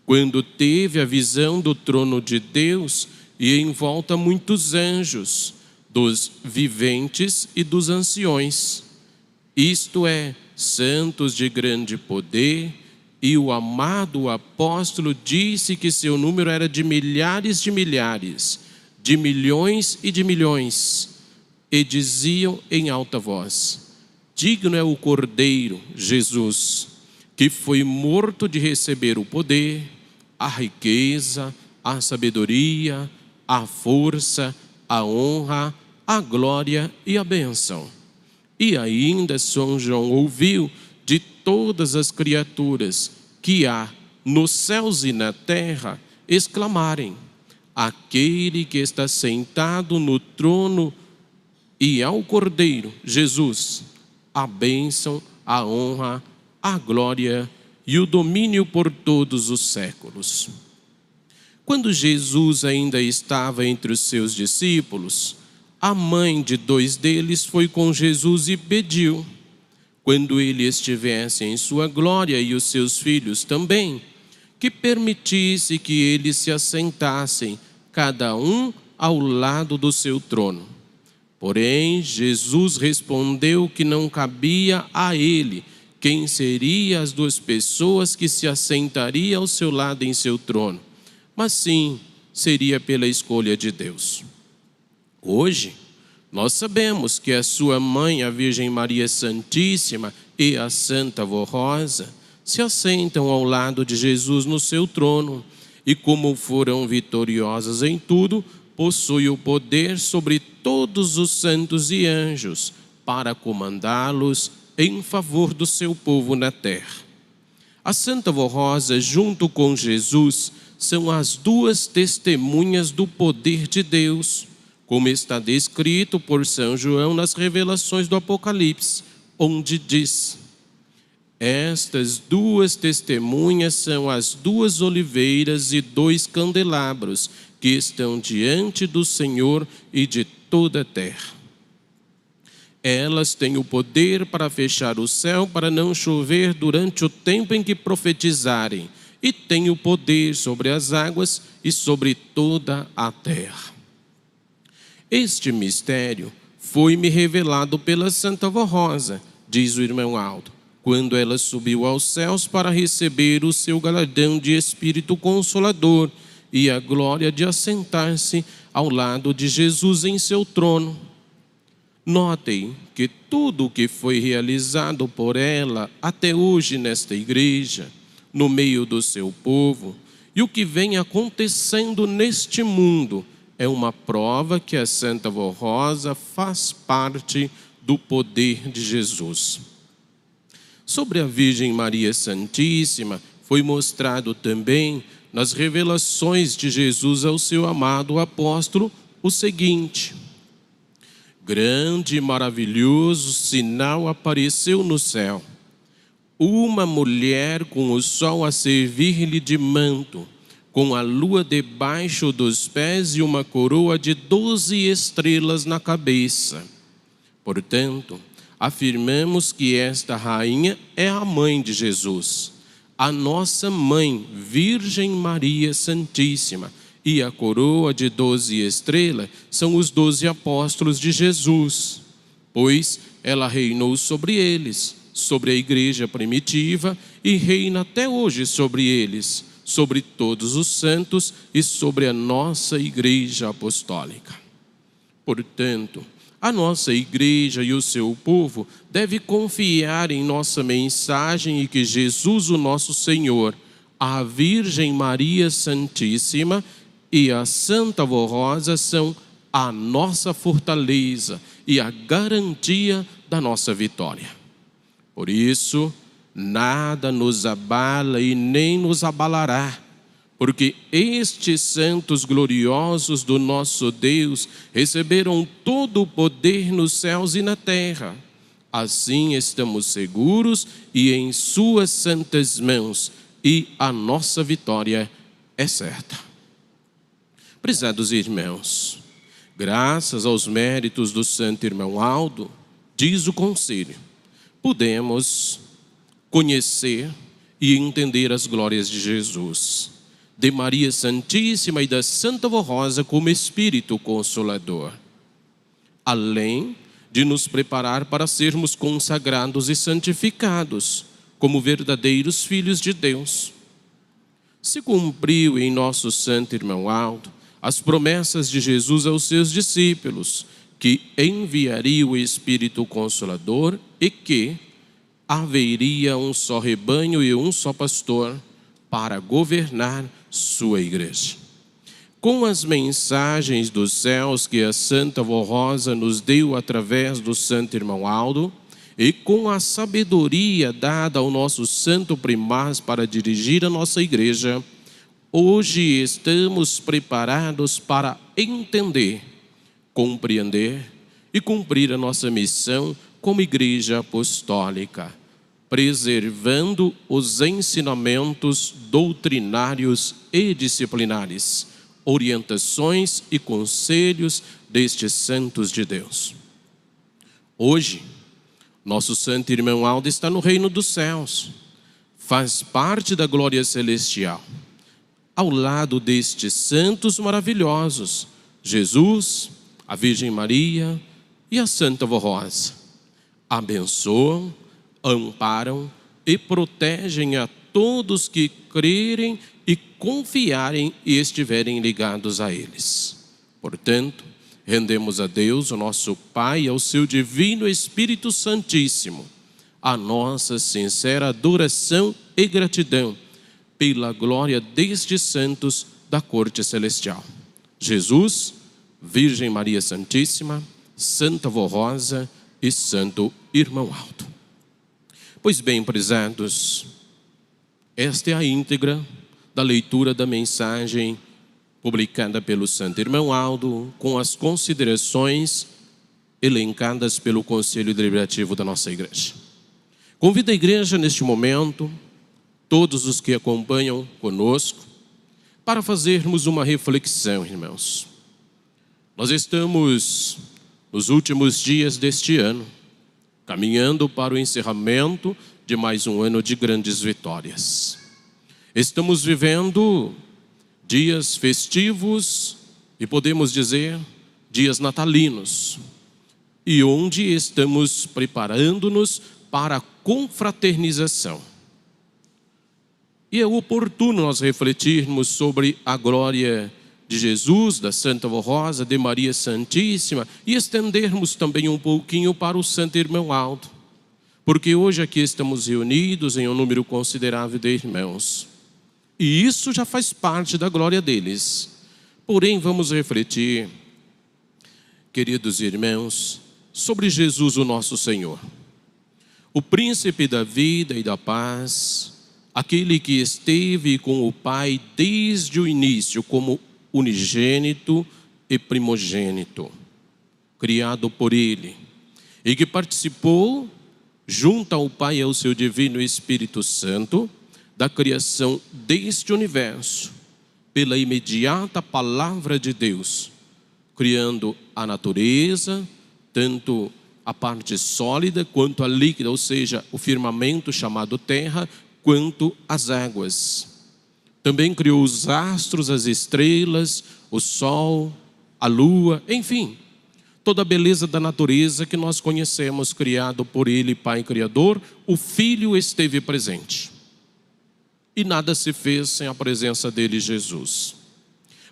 quando teve a visão do trono de Deus e em volta muitos anjos, dos viventes e dos anciões, isto é, santos de grande poder, e o amado apóstolo disse que seu número era de milhares, de milhões e de milhões, e diziam em alta voz: digno é o Cordeiro, Jesus, que foi morto de receber o poder, a riqueza, a sabedoria, a força, a honra, a glória e a bênção. E ainda São João ouviu de todas as criaturas que há nos céus e na terra exclamarem: aquele que está sentado no trono e ao Cordeiro, Jesus, a bênção, a honra, a glória e o domínio por todos os séculos. Quando Jesus ainda estava entre os seus discípulos, a mãe de 2 deles foi com Jesus e pediu: quando ele estivesse em sua glória e os seus filhos também, que permitisse que eles se assentassem, cada um ao lado do seu trono. Porém, Jesus respondeu que não cabia a ele quem seriam as duas pessoas que se assentariam ao seu lado em seu trono, mas sim seria pela escolha de Deus. Hoje, nós sabemos que a sua mãe, a Virgem Maria Santíssima, e a Santa Avó Rosa se assentam ao lado de Jesus no seu trono e, como foram vitoriosas em tudo, possuem o poder sobre todos os santos e anjos para comandá-los em favor do seu povo na terra. A Santa Avó Rosa, junto com Jesus, são as duas testemunhas do poder de Deus, como está descrito por São João nas revelações do Apocalipse, onde diz: estas duas testemunhas são as duas oliveiras e dois candelabros que estão diante do Senhor e de toda a terra. Elas têm o poder para fechar o céu para não chover durante o tempo em que profetizarem, e têm o poder sobre as águas e sobre toda a terra. Este mistério foi-me revelado pela Santa Avó Rosa, diz o irmão Aldo, quando ela subiu aos céus para receber o seu galardão de Espírito Consolador e a glória de assentar-se ao lado de Jesus em seu trono. Notem que tudo o que foi realizado por ela até hoje nesta igreja, no meio do seu povo, e o que vem acontecendo neste mundo, é uma prova que a Santa Avó Rosa faz parte do poder de Jesus. Sobre a Virgem Maria Santíssima, foi mostrado também nas revelações de Jesus ao seu amado apóstolo o seguinte: grande e maravilhoso sinal apareceu no céu. Uma mulher com o sol a servir-lhe de manto, com a lua debaixo dos pés e uma coroa de 12 estrelas na cabeça. Portanto, afirmamos que esta rainha é a mãe de Jesus, a nossa mãe, Virgem Maria Santíssima, e a coroa de 12 estrelas são os 12 apóstolos de Jesus, pois ela reinou sobre eles, sobre a igreja primitiva, e reina até hoje sobre eles, sobre todos os santos e sobre a nossa igreja apostólica. Portanto, a nossa igreja e o seu povo deve confiar em nossa mensagem e que Jesus, o nosso Senhor, a Virgem Maria Santíssima e a Santa Avó Rosa são a nossa fortaleza e a garantia da nossa vitória. Por isso, nada nos abala e nem nos abalará, porque estes santos gloriosos do nosso Deus receberam todo o poder nos céus e na terra. Assim estamos seguros e em suas santas mãos, e a nossa vitória é certa. Prezados irmãos, graças aos méritos do santo irmão Aldo, diz o Concílio, podemos conhecer e entender as glórias de Jesus, de Maria Santíssima e da Santa Avó Rosa como Espírito Consolador, além de nos preparar para sermos consagrados e santificados como verdadeiros filhos de Deus. Se cumpriu em nosso santo irmão Aldo as promessas de Jesus aos seus discípulos, que enviaria o Espírito Consolador e que haveria um só rebanho e um só pastor para governar sua igreja. Com as mensagens dos céus que a Santa Avó Rosa nos deu através do santo irmão Aldo, e com a sabedoria dada ao nosso santo primaz para dirigir a nossa igreja, hoje estamos preparados para entender, compreender e cumprir a nossa missão como igreja apostólica, preservando os ensinamentos doutrinários e disciplinares, orientações e conselhos destes santos de Deus. Hoje, nosso santo irmão Aldo está no reino dos céus, faz parte da glória celestial, ao lado destes santos maravilhosos, Jesus, a Virgem Maria e a Santa Vó Rosa. Abençoam, amparam e protegem a todos que crerem e confiarem e estiverem ligados a eles. Portanto, rendemos a Deus, o nosso Pai, e ao seu divino Espírito Santíssimo, a nossa sincera adoração e gratidão pela glória destes santos da corte celestial. Jesus, Virgem Maria Santíssima, Santa Vó Rosa e Santo Irmão Aldo. Pois bem, prezados, esta é a íntegra da leitura da mensagem publicada pelo Santo Irmão Aldo, com as considerações elencadas pelo Conselho Deliberativo da nossa igreja. Convido a igreja neste momento, todos os que acompanham conosco, para fazermos uma reflexão, irmãos. Nós estamos nos últimos dias deste ano, caminhando para o encerramento de mais um ano de grandes vitórias. Estamos vivendo dias festivos e podemos dizer dias natalinos, e onde estamos preparando-nos para a confraternização. E é oportuno nós refletirmos sobre a glória de Jesus, da Santa Vó Rosa, de Maria Santíssima, e estendermos também um pouquinho para o Santo Irmão Aldo, porque hoje aqui estamos reunidos em um número considerável de irmãos, e isso já faz parte da glória deles. Porém, vamos refletir, queridos irmãos, sobre Jesus, o nosso Senhor, o príncipe da vida e da paz, aquele que esteve com o Pai desde o início como unigênito e primogênito, criado por Ele, e que participou, junto ao Pai e ao seu divino Espírito Santo, da criação deste universo, pela imediata palavra de Deus, criando a natureza, tanto a parte sólida quanto a líquida, ou seja, o firmamento chamado terra, quanto as águas. Também criou os astros, as estrelas, o sol, a lua, enfim, toda a beleza da natureza que nós conhecemos, criado por Ele, Pai Criador. O Filho esteve presente. E nada se fez sem a presença dele, Jesus.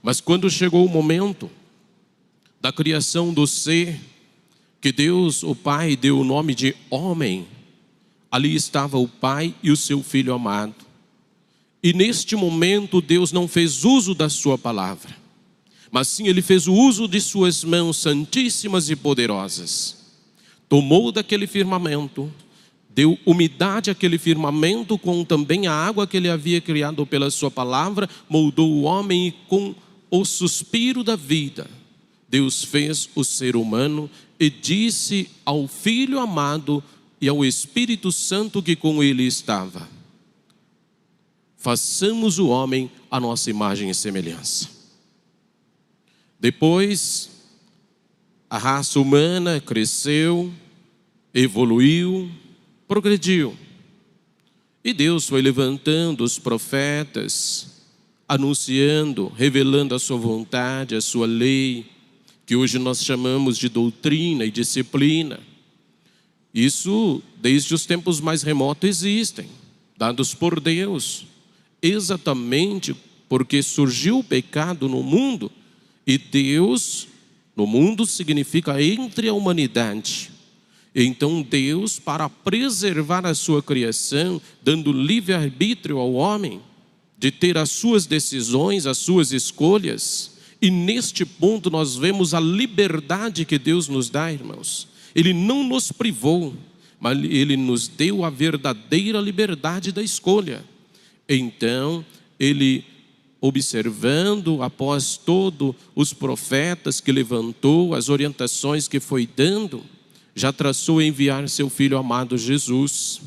Mas quando chegou o momento da criação do ser, que Deus, o Pai, deu o nome de homem, ali estava o Pai e o seu Filho amado. E neste momento Deus não fez uso da sua palavra, mas sim Ele fez o uso de suas mãos santíssimas e poderosas. Tomou daquele firmamento, deu umidade àquele firmamento com também a água que Ele havia criado pela sua palavra, moldou o homem e com o suspiro da vida, Deus fez o ser humano e disse ao Filho amado e ao Espírito Santo que com Ele estava: façamos o homem à nossa imagem e semelhança. Depois, a raça humana cresceu, evoluiu, progrediu. E Deus foi levantando os profetas, anunciando, revelando a sua vontade, a sua lei, que hoje nós chamamos de doutrina e disciplina. Isso, desde os tempos mais remotos, existem, dados por Deus, exatamente porque surgiu o pecado no mundo, e Deus, no mundo, significa entre a humanidade. Então Deus, para preservar a sua criação, dando livre-arbítrio ao homem, de ter as suas decisões, as suas escolhas, e neste ponto nós vemos a liberdade que Deus nos dá, irmãos. Ele não nos privou, mas Ele nos deu a verdadeira liberdade da escolha. Então, Ele, observando após todos os profetas que levantou, as orientações que foi dando, já traçou enviar seu Filho amado Jesus.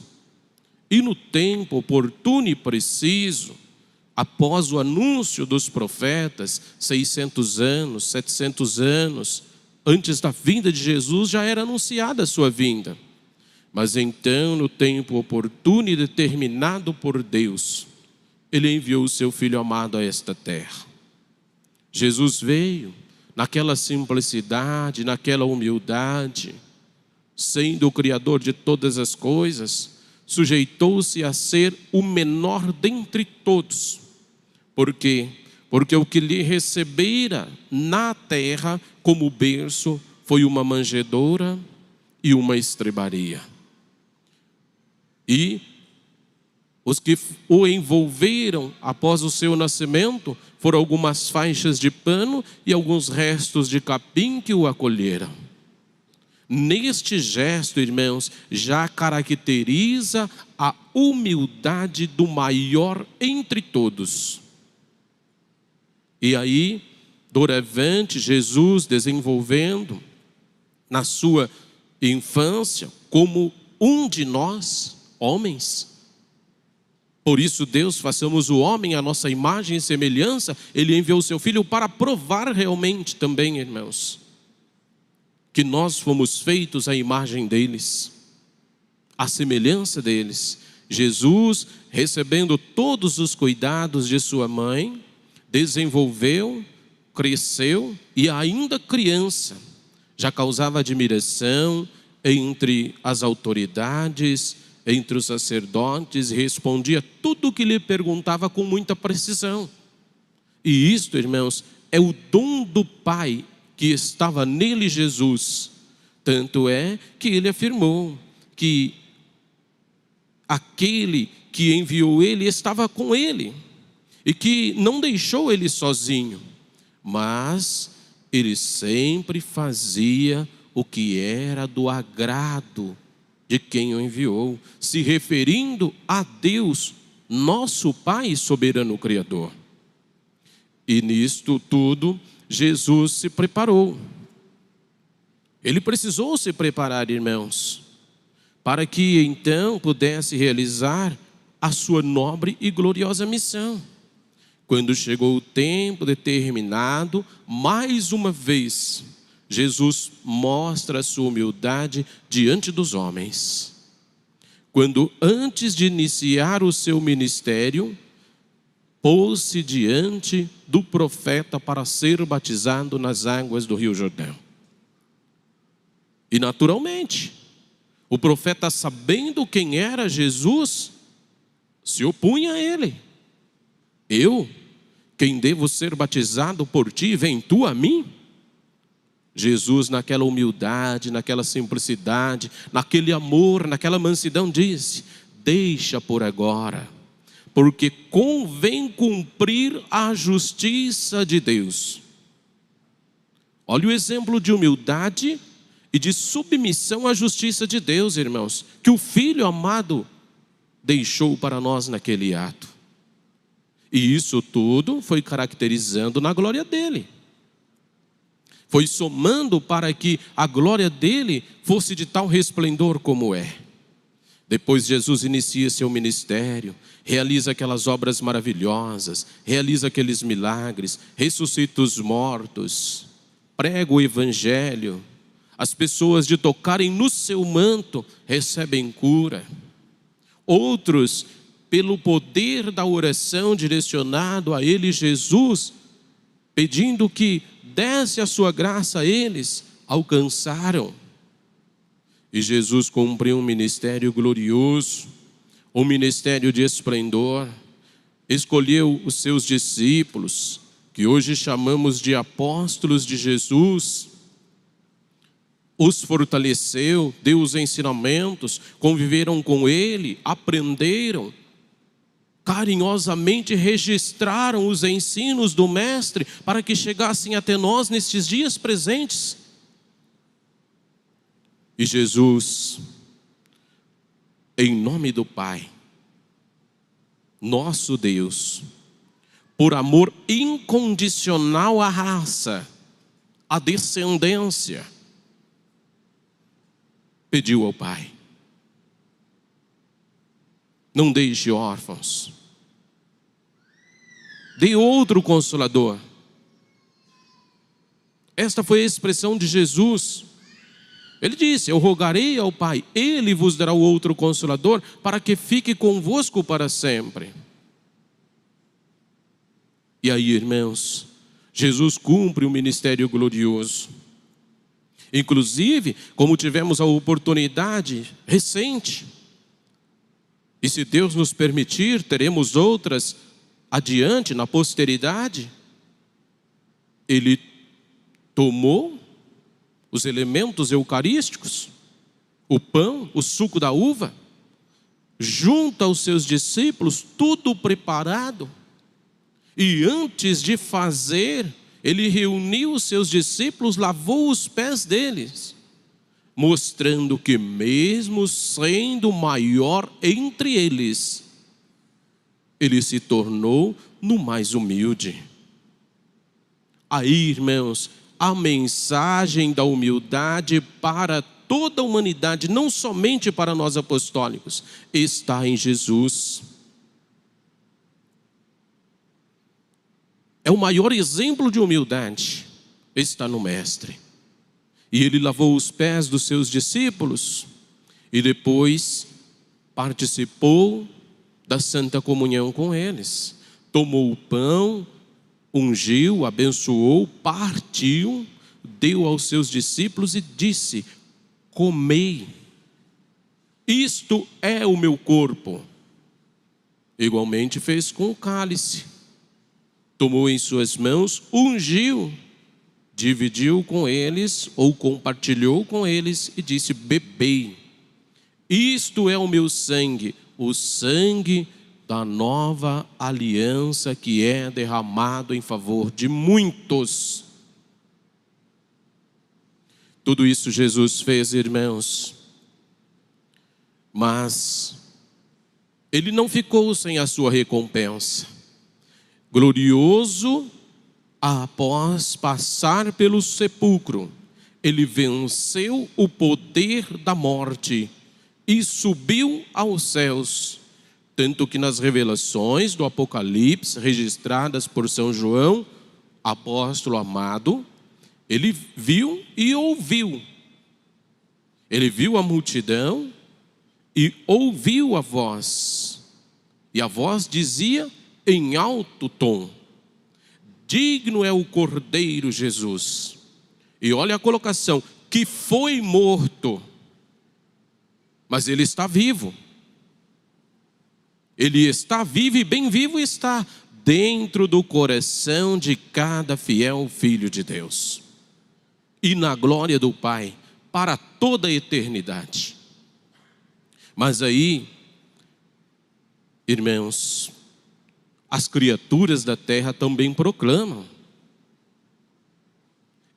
E no tempo oportuno e preciso, após o anúncio dos profetas, 600 anos, 700 anos, antes da vinda de Jesus, já era anunciada a sua vinda. Mas então, no tempo oportuno e determinado por Deus, Ele enviou o seu Filho amado a esta terra. Jesus veio naquela simplicidade, naquela humildade, sendo o Criador de todas as coisas, sujeitou-se a ser o menor dentre todos. Por quê? Porque o que lhe recebera na terra como berço foi uma manjedoura e uma estrebaria. E os que o envolveram após o seu nascimento foram algumas faixas de pano e alguns restos de capim que o acolheram. Neste gesto, irmãos, já caracteriza a humildade do maior entre todos. E aí, doravante, Jesus desenvolvendo na sua infância como um de nós, homens. Por isso Deus, façamos o homem à nossa imagem e semelhança. Ele enviou o seu Filho para provar realmente também, irmãos, que nós fomos feitos à imagem deles, à semelhança deles. Jesus, recebendo todos os cuidados de sua mãe, desenvolveu, cresceu e ainda criança, já causava admiração entre as autoridades, entre os sacerdotes, e respondia tudo o que lhe perguntava com muita precisão. E isto, irmãos, é o dom do Pai que estava nele, Jesus. Tanto é que ele afirmou que aquele que enviou ele estava com ele e que não deixou ele sozinho, mas ele sempre fazia o que era do agrado de quem o enviou, se referindo a Deus, nosso Pai soberano Criador. E nisto tudo, Jesus se preparou. Ele precisou se preparar, irmãos, para que então pudesse realizar a sua nobre e gloriosa missão. Quando chegou o tempo determinado, mais uma vez, Jesus mostra a sua humildade diante dos homens. Quando antes de iniciar o seu ministério, pôs-se diante do profeta para ser batizado nas águas do Rio Jordão. E naturalmente, o profeta, sabendo quem era Jesus, se opunha a ele. Eu, quem devo ser batizado por ti, vem tu a mim? Jesus, naquela humildade, naquela simplicidade, naquele amor, naquela mansidão, disse: deixa por agora, porque convém cumprir a justiça de Deus. Olha o exemplo de humildade e de submissão à justiça de Deus, irmãos, que o Filho amado deixou para nós naquele ato. E isso tudo foi caracterizando na glória dele. Foi somando para que a glória dele fosse de tal resplendor como é. Depois Jesus inicia seu ministério, realiza aquelas obras maravilhosas, realiza aqueles milagres, ressuscita os mortos, prega o evangelho. As pessoas, de tocarem no seu manto, recebem cura. Outros, pelo poder da oração direcionado a ele, Jesus, pedindo que desse a sua graça a eles, alcançaram. E Jesus cumpriu um ministério glorioso, um ministério de esplendor. Escolheu os seus discípulos, que hoje chamamos de apóstolos de Jesus, os fortaleceu, deu os ensinamentos, conviveram com ele, aprenderam, carinhosamente registraram os ensinos do Mestre para que chegassem até nós nestes dias presentes. E Jesus, em nome do Pai, nosso Deus, por amor incondicional à raça, à descendência, pediu ao Pai: não deixe órfãos, dê outro Consolador. Esta foi a expressão de Jesus. Ele disse: eu rogarei ao Pai, Ele vos dará o outro Consolador, para que fique convosco para sempre. E aí, irmãos, Jesus cumpre o ministério glorioso. Inclusive, como tivemos a oportunidade recente, e se Deus nos permitir, teremos outras adiante, na posteridade, Ele tomou os elementos eucarísticos, o pão, o suco da uva, junto aos seus discípulos, tudo preparado. E antes de fazer, Ele reuniu os seus discípulos, lavou os pés deles, mostrando que mesmo sendo o maior entre eles, Ele se tornou no mais humilde. Aí, irmãos, a mensagem da humildade para toda a humanidade, não somente para nós apostólicos, está em Jesus. É o maior exemplo de humildade, está no Mestre. E Ele lavou os pés dos seus discípulos e depois participou da Santa Comunhão com eles. Tomou o pão, ungiu, abençoou, partiu, deu aos seus discípulos e disse: comei, isto é o meu corpo. Igualmente fez com o cálice. Tomou em suas mãos, ungiu, dividiu com eles, ou compartilhou com eles, e disse: bebei, isto é o meu sangue, o sangue da nova aliança, que é derramado em favor de muitos. Tudo isso Jesus fez, irmãos, mas Ele não ficou sem a sua recompensa. Glorioso, após passar pelo sepulcro, Ele venceu o poder da morte e subiu aos céus. Tanto que nas revelações do Apocalipse, registradas por São João, apóstolo amado, ele viu e ouviu. Ele viu a multidão e ouviu a voz. E a voz dizia em alto tom: digno é o Cordeiro Jesus. E olha a colocação: que foi morto, mas Ele está vivo. Ele está vivo, e bem vivo está, dentro do coração de cada fiel filho de Deus, e na glória do Pai, para toda a eternidade. Mas aí, irmãos, as criaturas da terra também proclamam.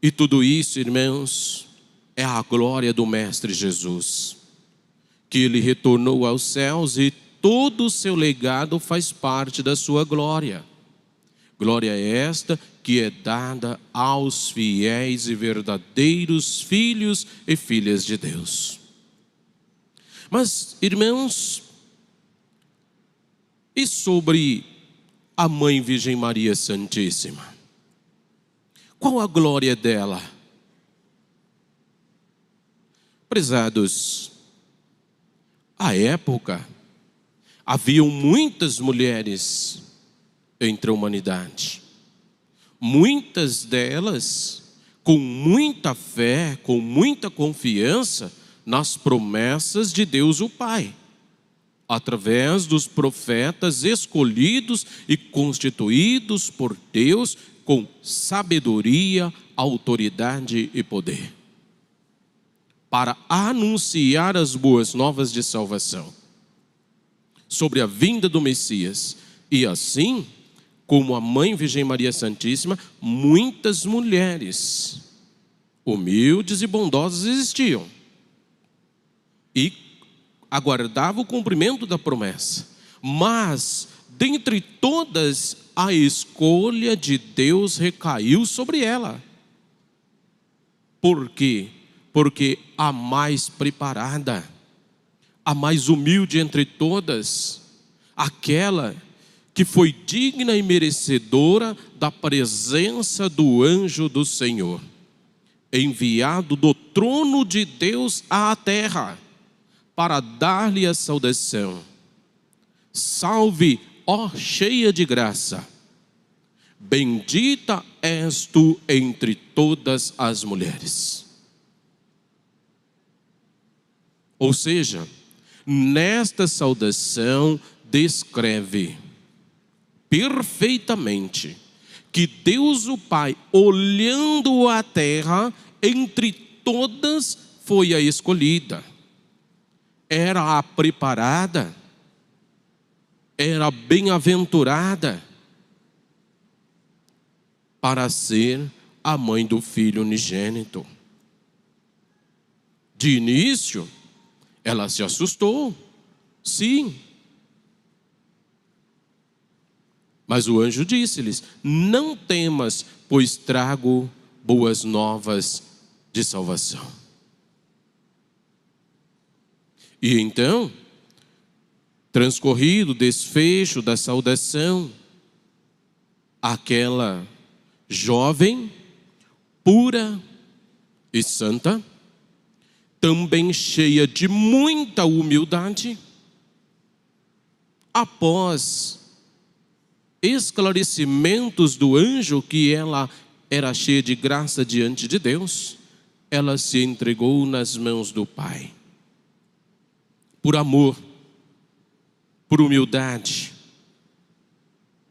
E tudo isso, irmãos, é a glória do Mestre Jesus, que Ele retornou aos céus e todo o seu legado faz parte da sua glória. Glória esta que é dada aos fiéis e verdadeiros filhos e filhas de Deus. Mas, irmãos, e sobre a Mãe Virgem Maria Santíssima? Qual a glória dela? Prezados, à época, haviam muitas mulheres entre a humanidade. Muitas delas com muita fé, com muita confiança nas promessas de Deus o Pai, através dos profetas escolhidos e constituídos por Deus com sabedoria, autoridade e poder, para anunciar as boas novas de salvação sobre a vinda do Messias. E assim, como a Mãe Virgem Maria Santíssima, muitas mulheres humildes e bondosas existiam e aguardavam o cumprimento da promessa. Mas, dentre todas, a escolha de Deus recaiu sobre ela. Por quê? Porque a mais preparada, a mais humilde entre todas, aquela que foi digna e merecedora da presença do anjo do Senhor, enviado do trono de Deus à terra, para dar-lhe a saudação. Salve, ó cheia de graça, bendita és tu entre todas as mulheres. Ou seja, nesta saudação descreve perfeitamente que Deus o Pai, olhando a terra, entre todas foi a escolhida, era a preparada, era a bem-aventurada para ser a mãe do Filho unigênito. De início, ela se assustou, sim. Mas o anjo disse-lhes: não temas, pois trago boas novas de salvação. E então, transcorrido o desfecho da saudação, aquela jovem, pura e santa, também cheia de muita humildade, após esclarecimentos do anjo que ela era cheia de graça diante de Deus, ela se entregou nas mãos do Pai. Por amor, por humildade,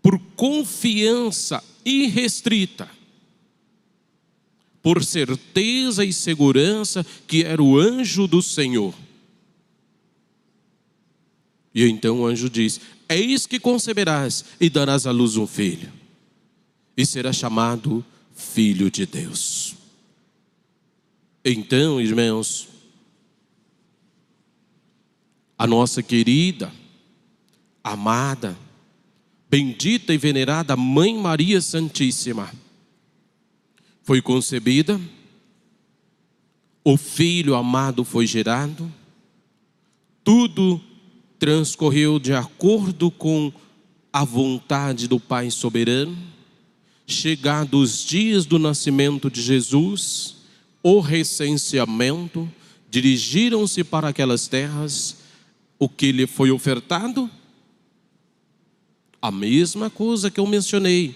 por confiança irrestrita, por certeza e segurança que era o anjo do Senhor. E então o anjo diz: eis que conceberás e darás à luz um filho, e será chamado Filho de Deus. Então, irmãos, a nossa querida, amada, bendita e venerada Mãe Maria Santíssima foi concebida, o Filho amado foi gerado, tudo transcorreu de acordo com a vontade do Pai soberano. Chegados os dias do nascimento de Jesus, o recenseamento, dirigiram-se para aquelas terras. O que lhe foi ofertado? A mesma coisa que eu mencionei: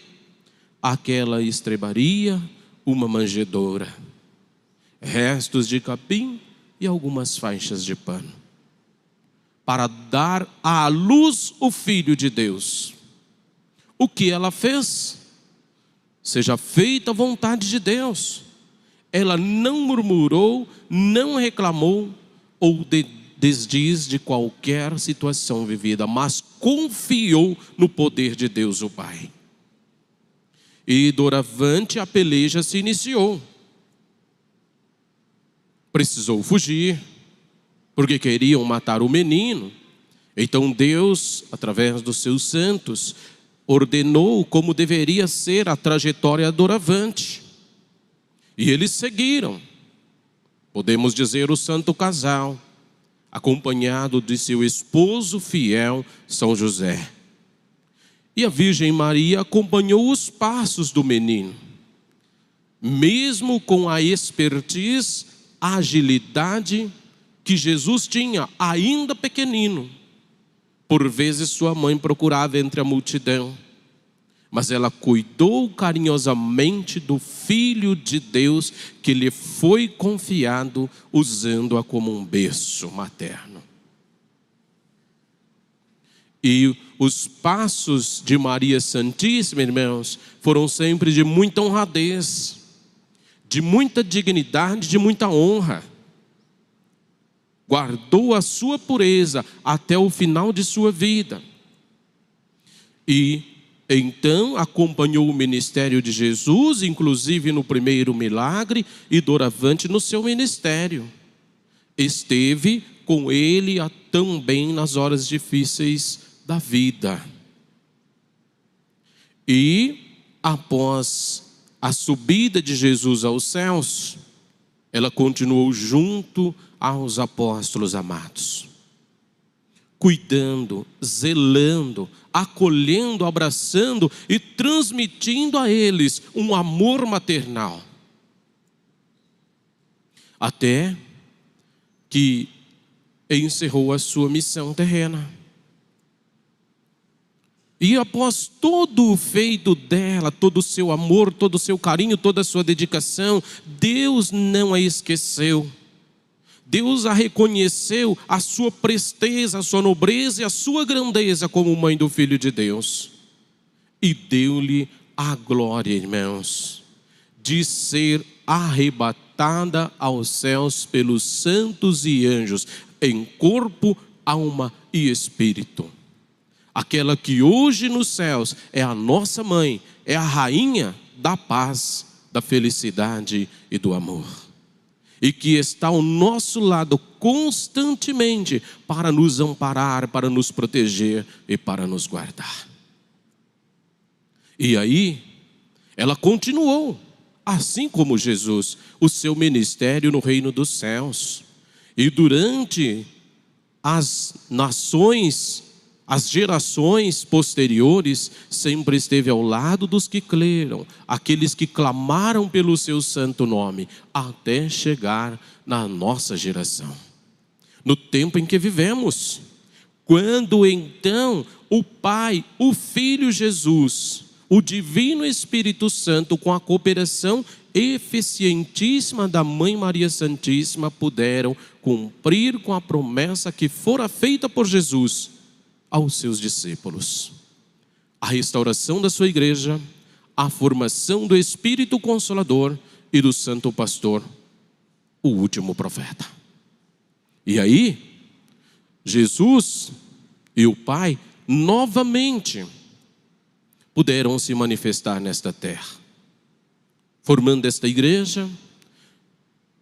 aquela estrebaria, uma manjedoura, restos de capim e algumas faixas de pano, para dar à luz o Filho de Deus. O que ela fez? Seja feita a vontade de Deus. Ela não murmurou, não reclamou ou desdiz de qualquer situação vivida, mas confiou no poder de Deus o Pai. E doravante a peleja se iniciou. Precisou fugir, porque queriam matar o menino. Então Deus, através dos seus santos, ordenou como deveria ser a trajetória doravante. E eles seguiram. Podemos dizer o santo casal, acompanhado de seu esposo fiel, São José. E a Virgem Maria acompanhou os passos do menino. Mesmo com a expertise, a agilidade que Jesus tinha, ainda pequenino, por vezes sua mãe procurava entre a multidão, mas ela cuidou carinhosamente do Filho de Deus que lhe foi confiado, usando-a como um berço materno. E os passos de Maria Santíssima, irmãos, foram sempre de muita honradez, de muita dignidade, de muita honra. Guardou a sua pureza até o final de sua vida. E então acompanhou o ministério de Jesus, inclusive no primeiro milagre, e doravante no seu ministério. Esteve com ele também nas horas difíceis da vida. E após a subida de Jesus aos céus, ela continuou junto aos apóstolos amados, cuidando, zelando, acolhendo, abraçando e transmitindo a eles um amor maternal. até que encerrou a sua missão terrena. E após todo o feito dela, todo o seu amor, todo o seu carinho, toda a sua dedicação, Deus não a esqueceu. Deus a reconheceu a sua presteza, a sua nobreza e a sua grandeza como mãe do Filho de Deus. E deu-lhe a glória, irmãos, de ser arrebatada aos céus pelos santos e anjos, em corpo, alma e espírito. Aquela que hoje nos céus é a nossa mãe, é a rainha da paz, da felicidade e do amor. E que está ao nosso lado constantemente para nos amparar, para nos proteger e para nos guardar. E aí, ela continuou, assim como Jesus, o seu ministério no reino dos céus. E durante as nações, as gerações posteriores, sempre esteve ao lado dos que creram, aqueles que clamaram pelo seu santo nome, até chegar na nossa geração, no tempo em que vivemos, quando então o Pai, o Filho Jesus, o Divino Espírito Santo, com a cooperação eficientíssima da Mãe Maria Santíssima, puderam cumprir com a promessa que fora feita por Jesus aos seus discípulos. A restauração da sua igreja, a formação do Espírito Consolador e do Santo Pastor, o último profeta. E aí, Jesus e o Pai novamente puderam se manifestar nesta terra, formando esta igreja,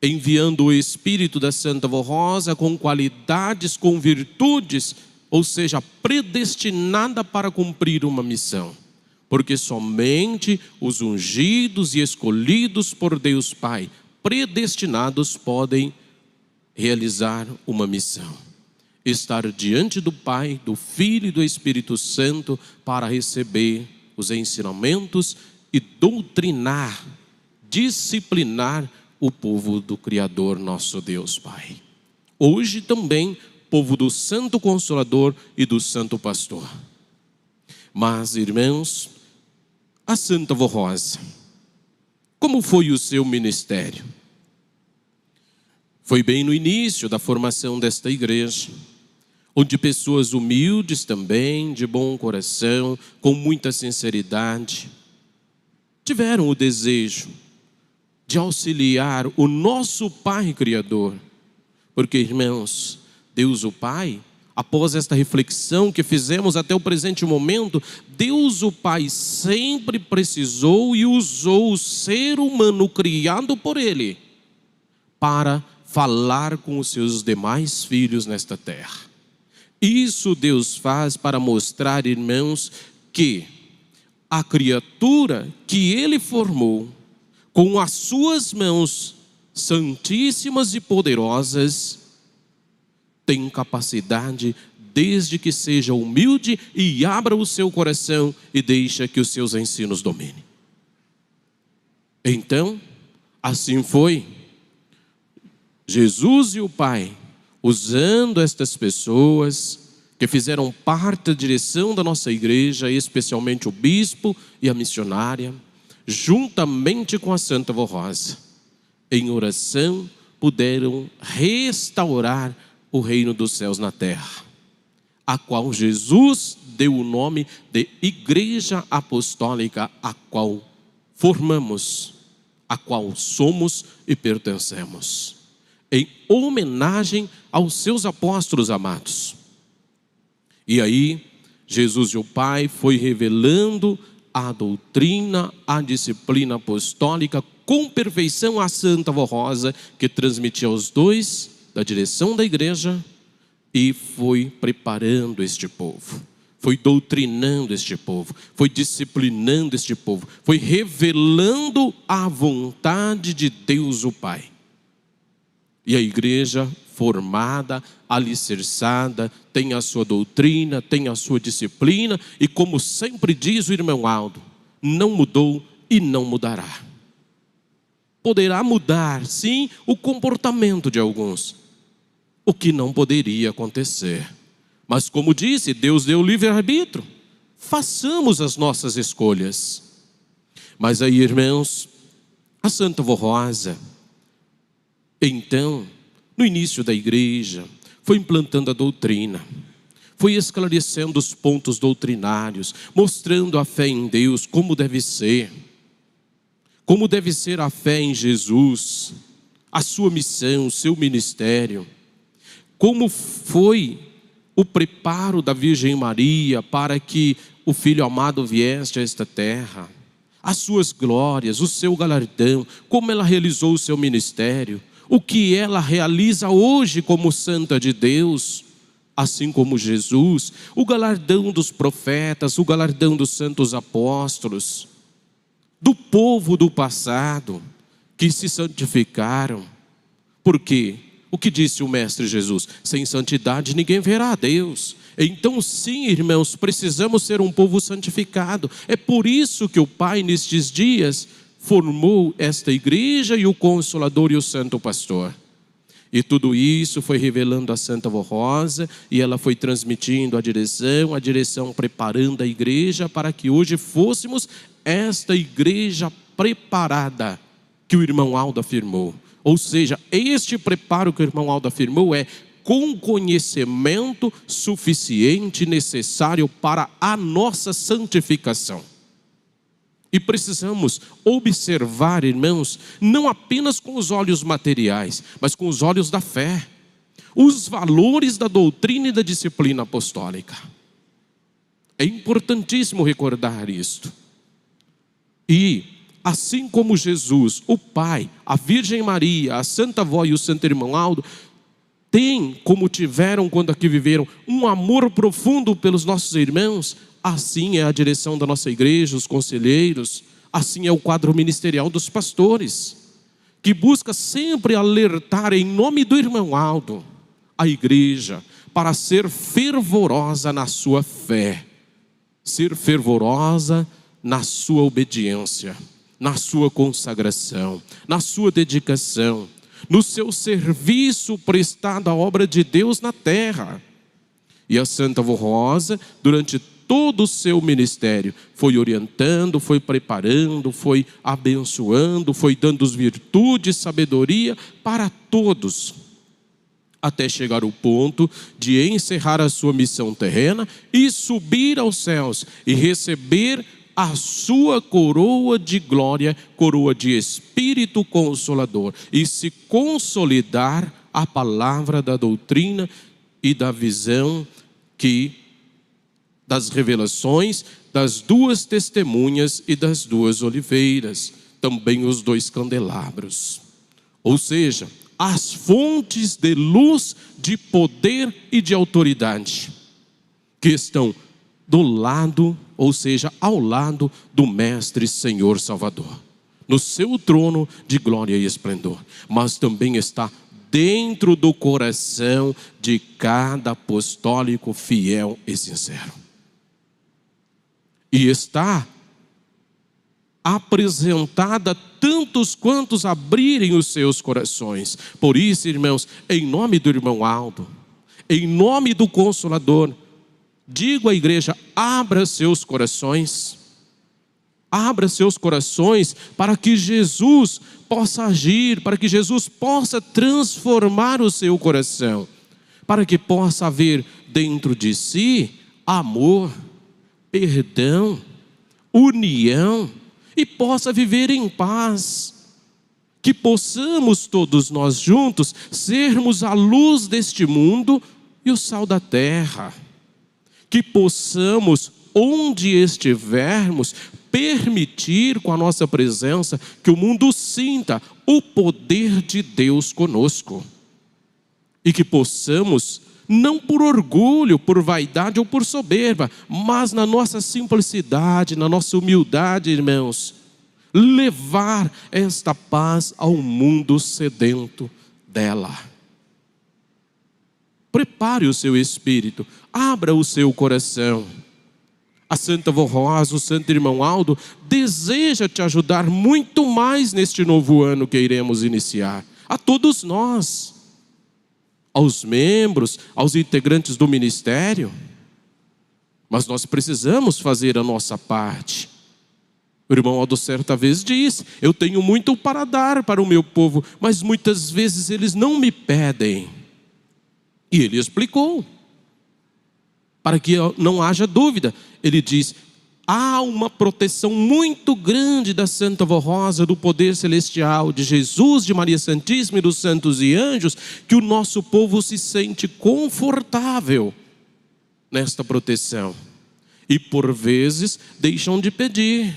enviando o Espírito da Santa Vó Rosa com qualidades, com virtudes, ou seja, predestinada para cumprir uma missão. Porque somente os ungidos e escolhidos por Deus Pai, predestinados, podem realizar uma missão. Estar diante do Pai, do Filho e do Espírito Santo para receber os ensinamentos e doutrinar, disciplinar o povo do Criador, nosso Deus Pai. Hoje também, povo do Santo Consolador e do Santo Pastor. Mas, irmãos, a Santa Vó Rosa, como foi o seu ministério? Foi bem no início da formação desta igreja, onde pessoas humildes também, de bom coração, com muita sinceridade, tiveram o desejo de auxiliar o nosso Pai Criador. Porque, irmãos, Deus o Pai, após esta reflexão que fizemos até o presente momento, Deus o Pai sempre precisou e usou o ser humano criado por Ele para falar com os seus demais filhos nesta terra. Isso Deus faz para mostrar, irmãos, que a criatura que Ele formou com as suas mãos santíssimas e poderosas tem capacidade, desde que seja humilde e abra o seu coração e deixa que os seus ensinos dominem. Então, assim foi. Jesus e o Pai, usando estas pessoas que fizeram parte da direção da nossa igreja, especialmente o bispo e a missionária, juntamente com a Santa Vó Rosa, em oração puderam restaurar o reino dos céus na terra, a qual Jesus deu o nome de Igreja Apostólica, a qual formamos, a qual somos e pertencemos, em homenagem aos seus apóstolos amados. E aí, Jesus e o Pai foi revelando a doutrina, a disciplina apostólica com perfeição à Santa Vó Rosa, que transmitia aos dois da direção da igreja, e foi preparando este povo, foi doutrinando este povo, foi disciplinando este povo, foi revelando a vontade de Deus o Pai. E a igreja formada, alicerçada, tem a sua doutrina, tem a sua disciplina, e como sempre diz o irmão Aldo, não mudou e não mudará. poderá mudar, sim, o comportamento de alguns, o que não poderia acontecer. Mas como disse, Deus deu livre-arbítrio. Façamos as nossas escolhas. Mas aí, irmãos, a Santa Vó Rosa, então, no início da igreja, foi implantando a doutrina, foi esclarecendo os pontos doutrinários, mostrando a fé em Deus, como deve ser a fé em Jesus, a sua missão, o seu ministério, como foi o preparo da Virgem Maria para que o Filho amado viesse a esta terra, as suas glórias, o seu galardão, como ela realizou o seu ministério, o que ela realiza hoje como santa de Deus, assim como Jesus, o galardão dos profetas, o galardão dos santos apóstolos, do povo do passado, que se santificaram. Porque o que disse o Mestre Jesus? Sem santidade ninguém verá a Deus. Então sim, irmãos, precisamos ser um povo santificado. É por isso que o Pai nestes dias formou esta igreja e o Consolador e o Santo Pastor. E tudo isso foi revelando a Santa Vó Rosa, e ela foi transmitindo a direção preparando a igreja para que hoje fôssemos esta igreja preparada que o irmão Aldo afirmou. Ou seja, este preparo que o irmão Aldo afirmou é com conhecimento suficiente necessário para a nossa santificação. E precisamos observar, irmãos, não apenas com os olhos materiais, mas com os olhos da fé, os valores da doutrina e da disciplina apostólica. É importantíssimo recordar isto. E assim como Jesus, o Pai, a Virgem Maria, a Santa Vó e o Santo Irmão Aldo, têm, como tiveram quando aqui viveram, um amor profundo pelos nossos irmãos, assim é a direção da nossa igreja, os conselheiros, assim é o quadro ministerial dos pastores, que busca sempre alertar em nome do irmão Aldo, a igreja, para ser fervorosa na sua fé, ser fervorosa na sua obediência, na sua consagração, na sua dedicação, no seu serviço prestado à obra de Deus na terra. E a Santa Vó Rosa, durante todo o seu ministério, foi orientando, foi preparando, foi abençoando, foi dando virtude e sabedoria para todos, até chegar ao ponto de encerrar a sua missão terrena e subir aos céus e receber a sua coroa de glória, coroa de Espírito Consolador, e se consolidar a palavra da doutrina e da visão das revelações das duas testemunhas e das duas oliveiras, também os dois candelabros. Ou seja, as fontes de luz, de poder e de autoridade, que estão do lado, ou seja, ao lado do Mestre Senhor Salvador, no seu trono de glória e esplendor, mas também está dentro do coração de cada apostólico fiel e sincero. E está apresentada a tantos quantos abrirem os seus corações. Por isso, irmãos, em nome do irmão Aldo, em nome do Consolador, digo à igreja, abra seus corações para que Jesus possa agir, para que Jesus possa transformar o seu coração, para que possa haver dentro de si amor, perdão, união, e possa viver em paz. Que possamos todos nós juntos sermos a luz deste mundo e o sal da terra. Que possamos, onde estivermos, permitir com a nossa presença que o mundo sinta o poder de Deus conosco. E que possamos, não por orgulho, por vaidade ou por soberba, mas na nossa simplicidade, na nossa humildade, irmãos, levar esta paz ao mundo sedento dela. Prepare o seu espírito, abra o seu coração, A Santa Vó Rosa, o Santo Irmão Aldo, deseja te ajudar muito mais neste novo ano que iremos iniciar. A todos nós, aos membros, aos integrantes do ministério. Mas nós precisamos fazer a nossa parte. O irmão Aldo certa vez disse: eu tenho muito para dar para o meu povo, mas muitas vezes eles não me pedem. E ele explicou, para que não haja dúvida. Ele diz: há uma proteção muito grande da Santa Vó Rosa, do poder celestial, de Jesus, de Maria Santíssima e dos santos e anjos, que o nosso povo se sente confortável nesta proteção. E por vezes deixam de pedir,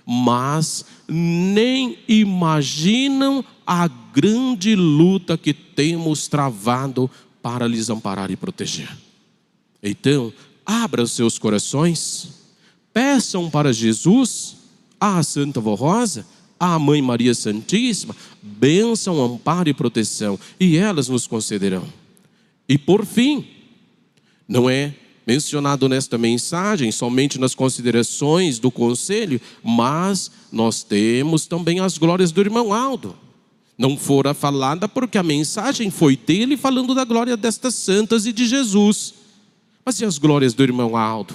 mas nem imaginam a grande luta que temos travado para lhes amparar e proteger. Então, abra os seus corações, peçam para Jesus, à Santa Vó Rosa, à Mãe Maria Santíssima, bênção, amparo e proteção, e elas nos concederão. E por fim, não é mencionado nesta mensagem somente nas considerações do conselho, mas nós temos também as glórias do irmão Aldo. Não fora falada porque a mensagem foi dele falando da glória destas santas e de Jesus. Mas e as glórias do irmão Aldo?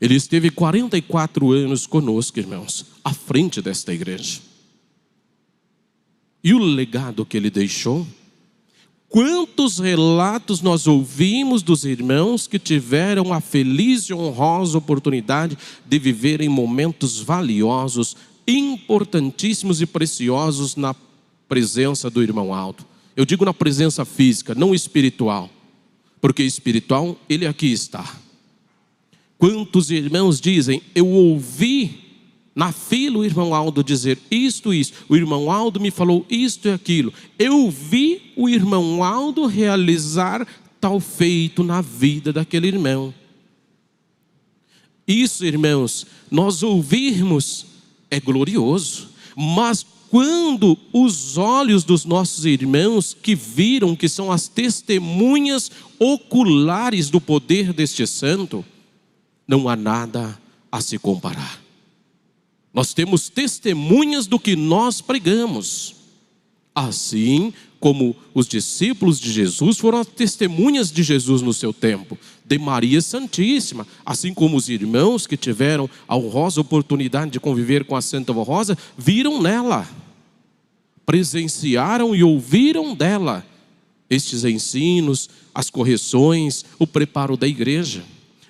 Ele esteve 44 anos conosco, irmãos, à frente desta igreja. E o legado que ele deixou? Quantos relatos nós ouvimos dos irmãos que tiveram a feliz e honrosa oportunidade de viver em momentos valiosos, importantíssimos e preciosos na presença do irmão Aldo. Eu digo na presença física, não espiritual, porque espiritual ele aqui está. Quantos irmãos dizem: eu ouvi na fila o irmão Aldo dizer isto, o irmão Aldo me falou isto e aquilo, eu vi o irmão Aldo realizar tal feito na vida daquele irmão. Isso, irmãos, nós ouvirmos é glorioso, mas quando os olhos dos nossos irmãos que viram, que são as testemunhas oculares do poder deste santo, não há nada a se comparar. Nós temos testemunhas do que nós pregamos, assim como os discípulos de Jesus foram as testemunhas de Jesus no seu tempo, de Maria Santíssima, assim como os irmãos que tiveram a honrosa oportunidade de conviver com a Santa Vó Rosa, viram nela, presenciaram e ouviram dela estes ensinos, as correções, o preparo da igreja.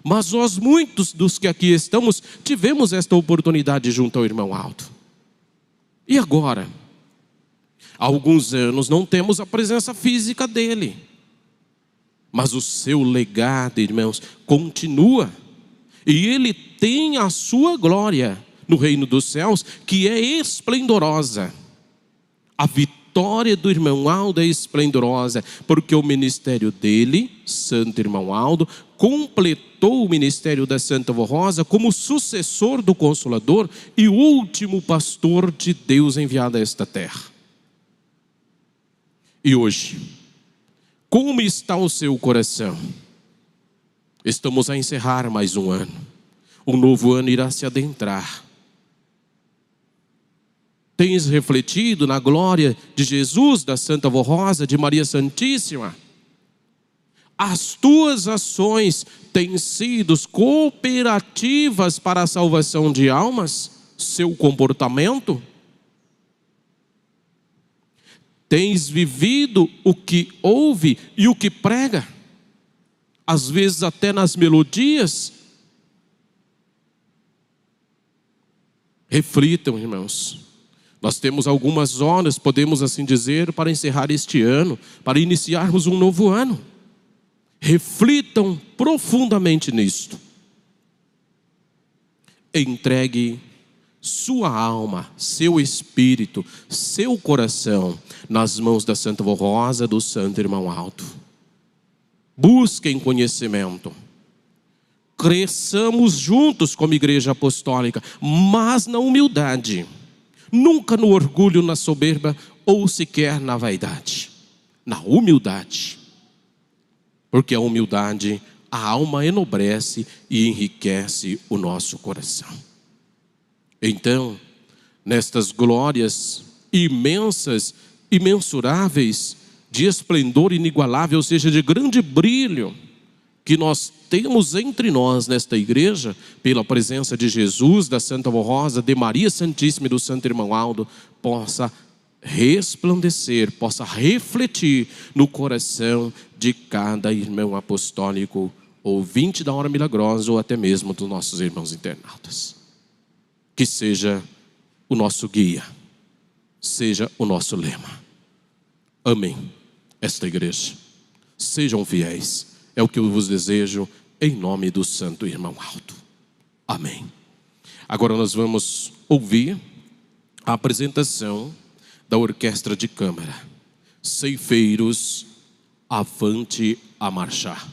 Mas nós, muitos dos que aqui estamos, tivemos esta oportunidade junto ao irmão Aldo. E agora? Há alguns anos não temos a presença física dele, mas o seu legado, irmãos, continua. E ele tem a sua glória no reino dos céus, que é esplendorosa. A vitória do irmão Aldo é esplendorosa, porque o ministério dele, Santo Irmão Aldo, completou o ministério da Santa Vó Rosa como sucessor do Consolador e último pastor de Deus enviado a esta terra. E hoje, como está o seu coração? Estamos a encerrar mais um ano. Um novo ano irá se adentrar. Tens refletido na glória de Jesus, da Santa Vó Rosa, de Maria Santíssima? As tuas ações têm sido cooperativas para a salvação de almas? Seu comportamento? Tens vivido o que ouve e o que prega? Às vezes até nas melodias? Reflitam, irmãos. Nós temos algumas horas, podemos assim dizer, para encerrar este ano, para iniciarmos um novo ano. Reflitam profundamente nisto. Entregue sua alma, seu espírito, seu coração nas mãos da Santa Vó Rosa, do Santo Irmão Aldo. Busquem conhecimento. Cresçamos juntos como igreja apostólica, mas na humildade. Nunca no orgulho, na soberba ou sequer na vaidade. Na humildade. Porque a humildade a alma enobrece e enriquece o nosso coração. Então, nestas glórias imensas, imensuráveis, de esplendor inigualável, ou seja, de grande brilho, que nós temos entre nós nesta igreja, pela presença de Jesus, da Santa Vó Rosa, de Maria Santíssima e do Santo Irmão Aldo, possa resplandecer, possa refletir no coração de cada irmão apostólico, ouvinte da hora milagrosa, ou até mesmo dos nossos irmãos internautas. Que seja o nosso guia, seja o nosso lema. Amém esta igreja, sejam fiéis, é o que eu vos desejo, em nome do Santo Irmão Aldo. Amém. Agora nós vamos ouvir a apresentação da Orquestra de Câmara. Ceifeiros, avante a marchar.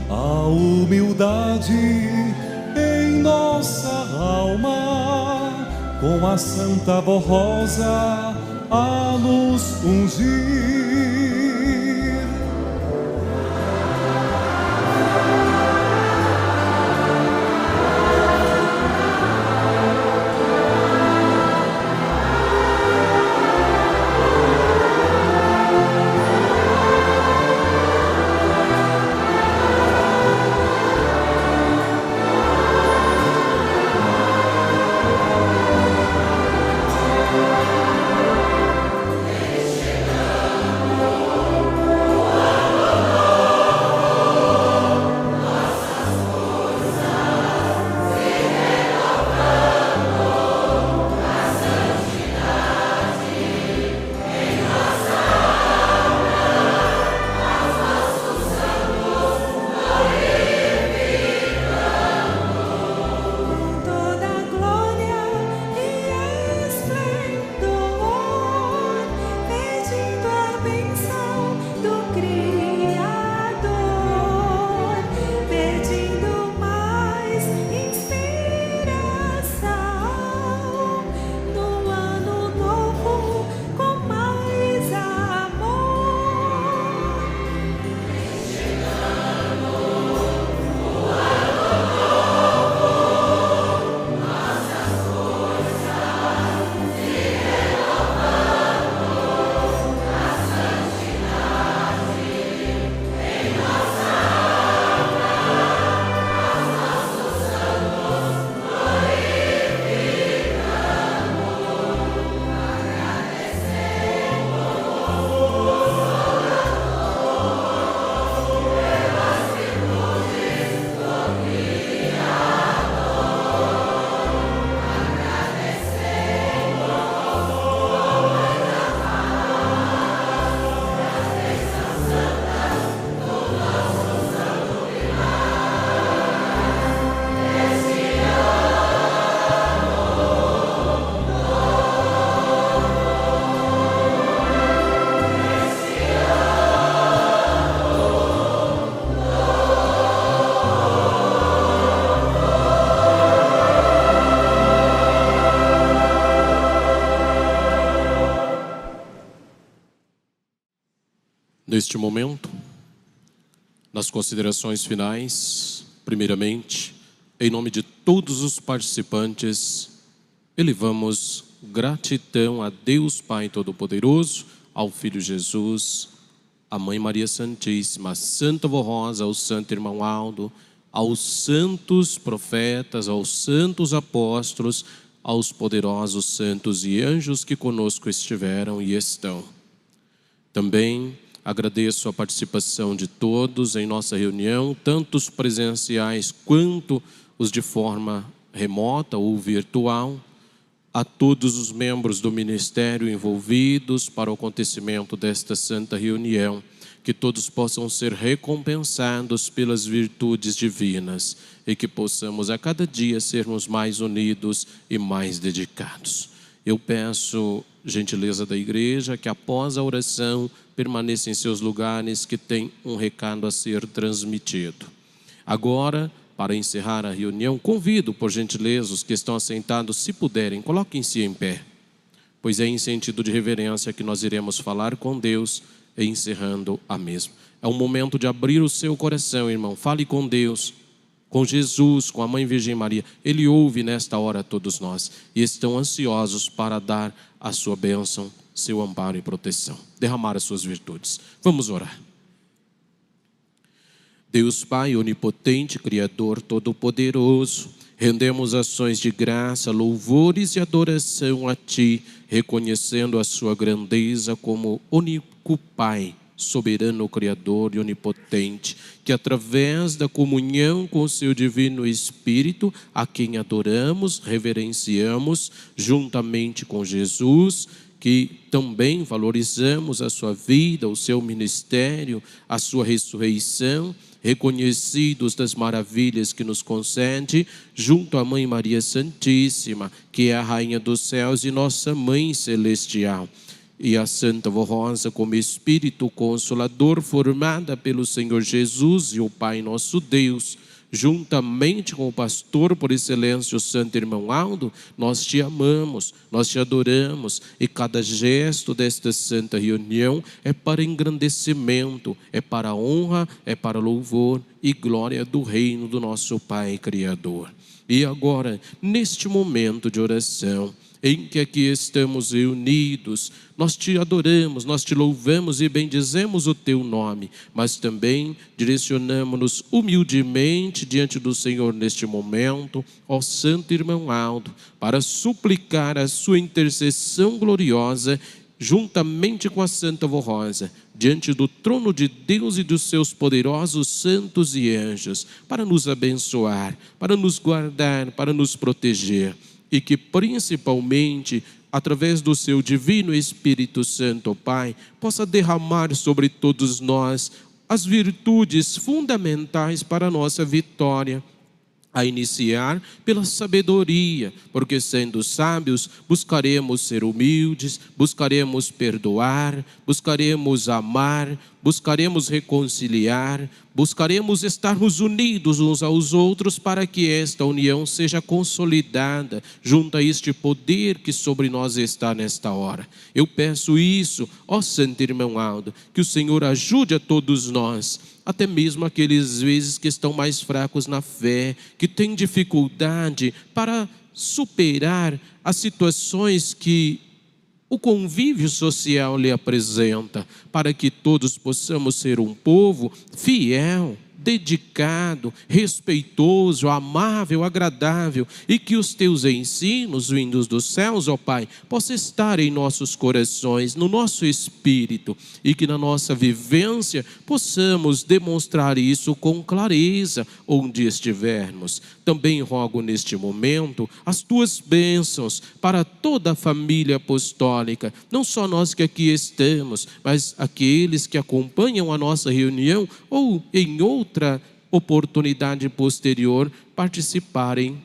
a humildade em nossa alma, com a Santa Voz Rosa a nos ungir. Neste momento, nas considerações finais, primeiramente, em nome de todos os participantes, elevamos gratidão a Deus Pai Todo-Poderoso, ao Filho Jesus, à Mãe Maria Santíssima, à Santa Voz Rosa, ao Santo Irmão Aldo, aos santos profetas, aos santos apóstolos, aos poderosos santos e anjos que conosco estiveram e estão. Também agradeço a participação de todos em nossa reunião, tanto os presenciais quanto os de forma remota ou virtual, a todos os membros do ministério envolvidos para o acontecimento desta santa reunião, que todos possam ser recompensados pelas virtudes divinas e que possamos a cada dia sermos mais unidos e mais dedicados. Eu peço gentileza da igreja que após a oração permaneça em seus lugares, que tem um recado a ser transmitido. Agora, para encerrar a reunião, convido por gentileza os que estão assentados, se puderem, coloquem-se em pé, pois é em sentido de reverência que nós iremos falar com Deus, encerrando a mesma. É um momento de abrir o seu coração, irmão. Fale com Deus, com Jesus, com a Mãe Virgem Maria. Ele ouve nesta hora todos nós e estão ansiosos para dar a sua bênção, seu amparo e proteção, derramar as suas virtudes. Vamos orar. Deus Pai onipotente, Criador todo-poderoso, rendemos ações de graça, louvores e adoração a Ti, reconhecendo a Sua grandeza como único Pai, soberano Criador e onipotente, que através da comunhão com o Seu Divino Espírito, a quem adoramos, reverenciamos, juntamente com Jesus, que também valorizamos a sua vida, o seu ministério, a sua ressurreição, reconhecidos das maravilhas que nos concede, junto à Mãe Maria Santíssima, que é a Rainha dos Céus e nossa Mãe Celestial. e a Santa Vó Rosa como Espírito Consolador, formada pelo Senhor Jesus e o Pai nosso Deus, juntamente com o pastor por excelência, o Santo Irmão Aldo, nós te amamos, nós te adoramos, e cada gesto desta santa reunião é para engrandecimento, é para honra, é para louvor e glória do reino do nosso Pai Criador. E agora, neste momento de oração, em que aqui estamos reunidos, nós te adoramos, nós te louvamos e bendizemos o teu nome, mas também direcionamos-nos humildemente diante do Senhor neste momento, ó Santo Irmão Aldo, para suplicar a sua intercessão gloriosa, juntamente com a Santa Vó Rosa, diante do trono de Deus e dos seus poderosos santos e anjos, para nos abençoar, para nos guardar, para nos proteger. E que principalmente, através do seu divino Espírito Santo, Pai, possa derramar sobre todos nós as virtudes fundamentais para a nossa vitória, a iniciar pela sabedoria, porque sendo sábios, buscaremos ser humildes, buscaremos perdoar, buscaremos amar, buscaremos reconciliar, buscaremos estarmos unidos uns aos outros para que esta união seja consolidada junto a este poder que sobre nós está nesta hora. Eu peço isso, ó Santo Irmão Aldo, que o Senhor ajude a todos nós, até mesmo aqueles vezes que estão mais fracos na fé, que têm dificuldade para superar as situações que o convívio social lhe apresenta, para que todos possamos ser um povo fiel, dedicado, respeitoso, amável, agradável, e que os teus ensinos vindos dos céus, ó Pai, possam estar em nossos corações, no nosso espírito, e que na nossa vivência possamos demonstrar isso com clareza onde estivermos. Também rogo neste momento as tuas bênçãos para toda a família apostólica, não só nós que aqui estamos, mas aqueles que acompanham a nossa reunião ou em outra oportunidade posterior participarem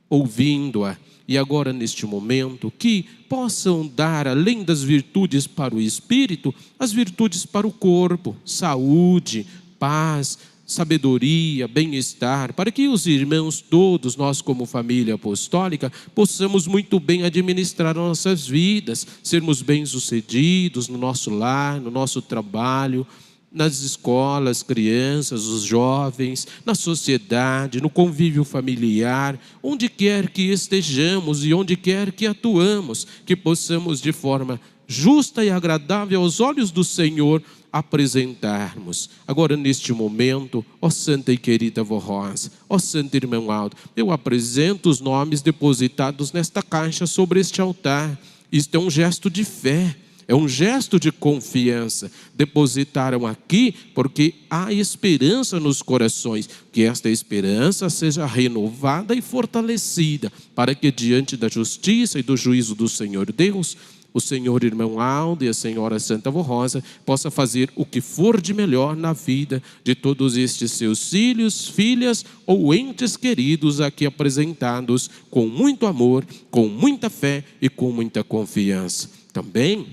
ouvindo-a. E agora neste momento que possam dar, além das virtudes para o espírito, as virtudes para o corpo, saúde, paz, sabedoria, bem-estar, para que os irmãos todos, nós como família apostólica, possamos muito bem administrar nossas vidas, sermos bem-sucedidos no nosso lar, no nosso trabalho, nas escolas, crianças, os jovens, na sociedade, no convívio familiar, onde quer que estejamos e onde quer que atuamos, que possamos de forma justa e agradável aos olhos do Senhor apresentarmos. Agora neste momento, ó Santa e querida Vó Rosa, ó Santo Irmão Aldo, eu apresento os nomes depositados nesta caixa sobre este altar. Isto é um gesto de fé, é um gesto de confiança. Depositaram aqui porque há esperança nos corações. Que esta esperança seja renovada e fortalecida, para que diante da justiça e do juízo do Senhor Deus, o Senhor Irmão Aldo e a Senhora Santa Vó Rosa possa fazer o que for de melhor na vida de todos estes seus filhos, filhas ou entes queridos aqui apresentados com muito amor, com muita fé e com muita confiança. Também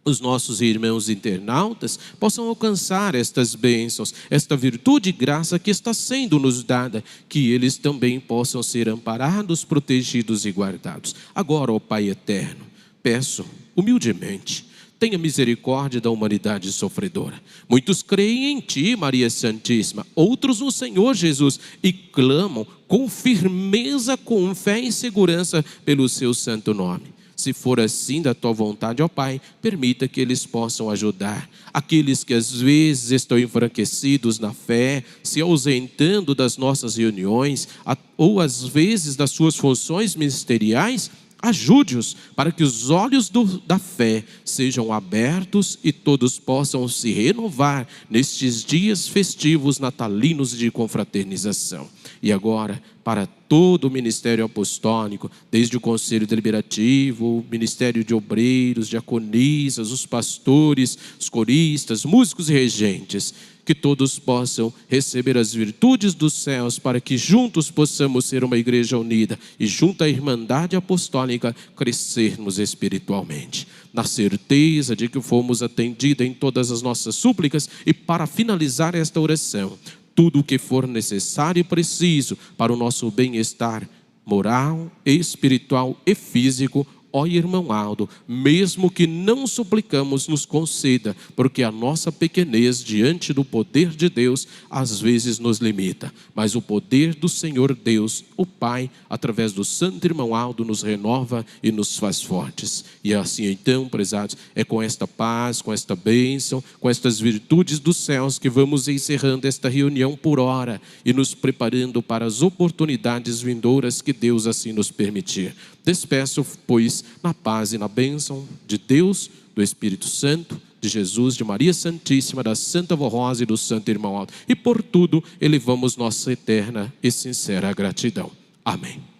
os nossos irmãos internautas possam alcançar estas bênçãos, esta virtude e graça que está sendo nos dada, que eles também possam ser amparados, protegidos e guardados. Agora, ó Pai eterno, peço humildemente, tenha misericórdia da humanidade sofredora. Muitos creem em Ti, Maria Santíssima, outros no Senhor Jesus, e clamam com firmeza, com fé e segurança pelo Seu santo nome. Se for assim da Tua vontade, ó Pai, permita que eles possam ajudar aqueles que às vezes estão enfraquecidos na fé, se ausentando das nossas reuniões, ou às vezes das suas funções ministeriais. Ajude-os para que os olhos da fé sejam abertos e todos possam se renovar nestes dias festivos natalinos de confraternização. E agora, para todo o ministério apostólico, desde o Conselho Deliberativo, o Ministério de Obreiros, diaconisas, os pastores, os coristas, músicos e regentes, que todos possam receber as virtudes dos céus, para que juntos possamos ser uma igreja unida e junto à Irmandade Apostólica crescermos espiritualmente. na certeza de que fomos atendidos em todas as nossas súplicas. E para finalizar esta oração, tudo o que for necessário e preciso para o nosso bem-estar moral, espiritual e físico, ó irmão Aldo, mesmo que não suplicamos, nos conceda, porque a nossa pequenez diante do poder de Deus às vezes nos limita, mas o poder do Senhor Deus, o Pai, através do santo irmão Aldo, nos renova e nos faz fortes. E assim então, prezados, é com esta paz, com esta bênção, com estas virtudes dos céus que vamos encerrando esta reunião por hora e nos preparando para as oportunidades vindouras que Deus assim nos permitir. Despeço, pois, na paz e na bênção de Deus, do Espírito Santo, de Jesus, de Maria Santíssima, da Santa Vó Rosa e do Santo Irmão Aldo. E por tudo elevamos nossa eterna e sincera gratidão. Amém.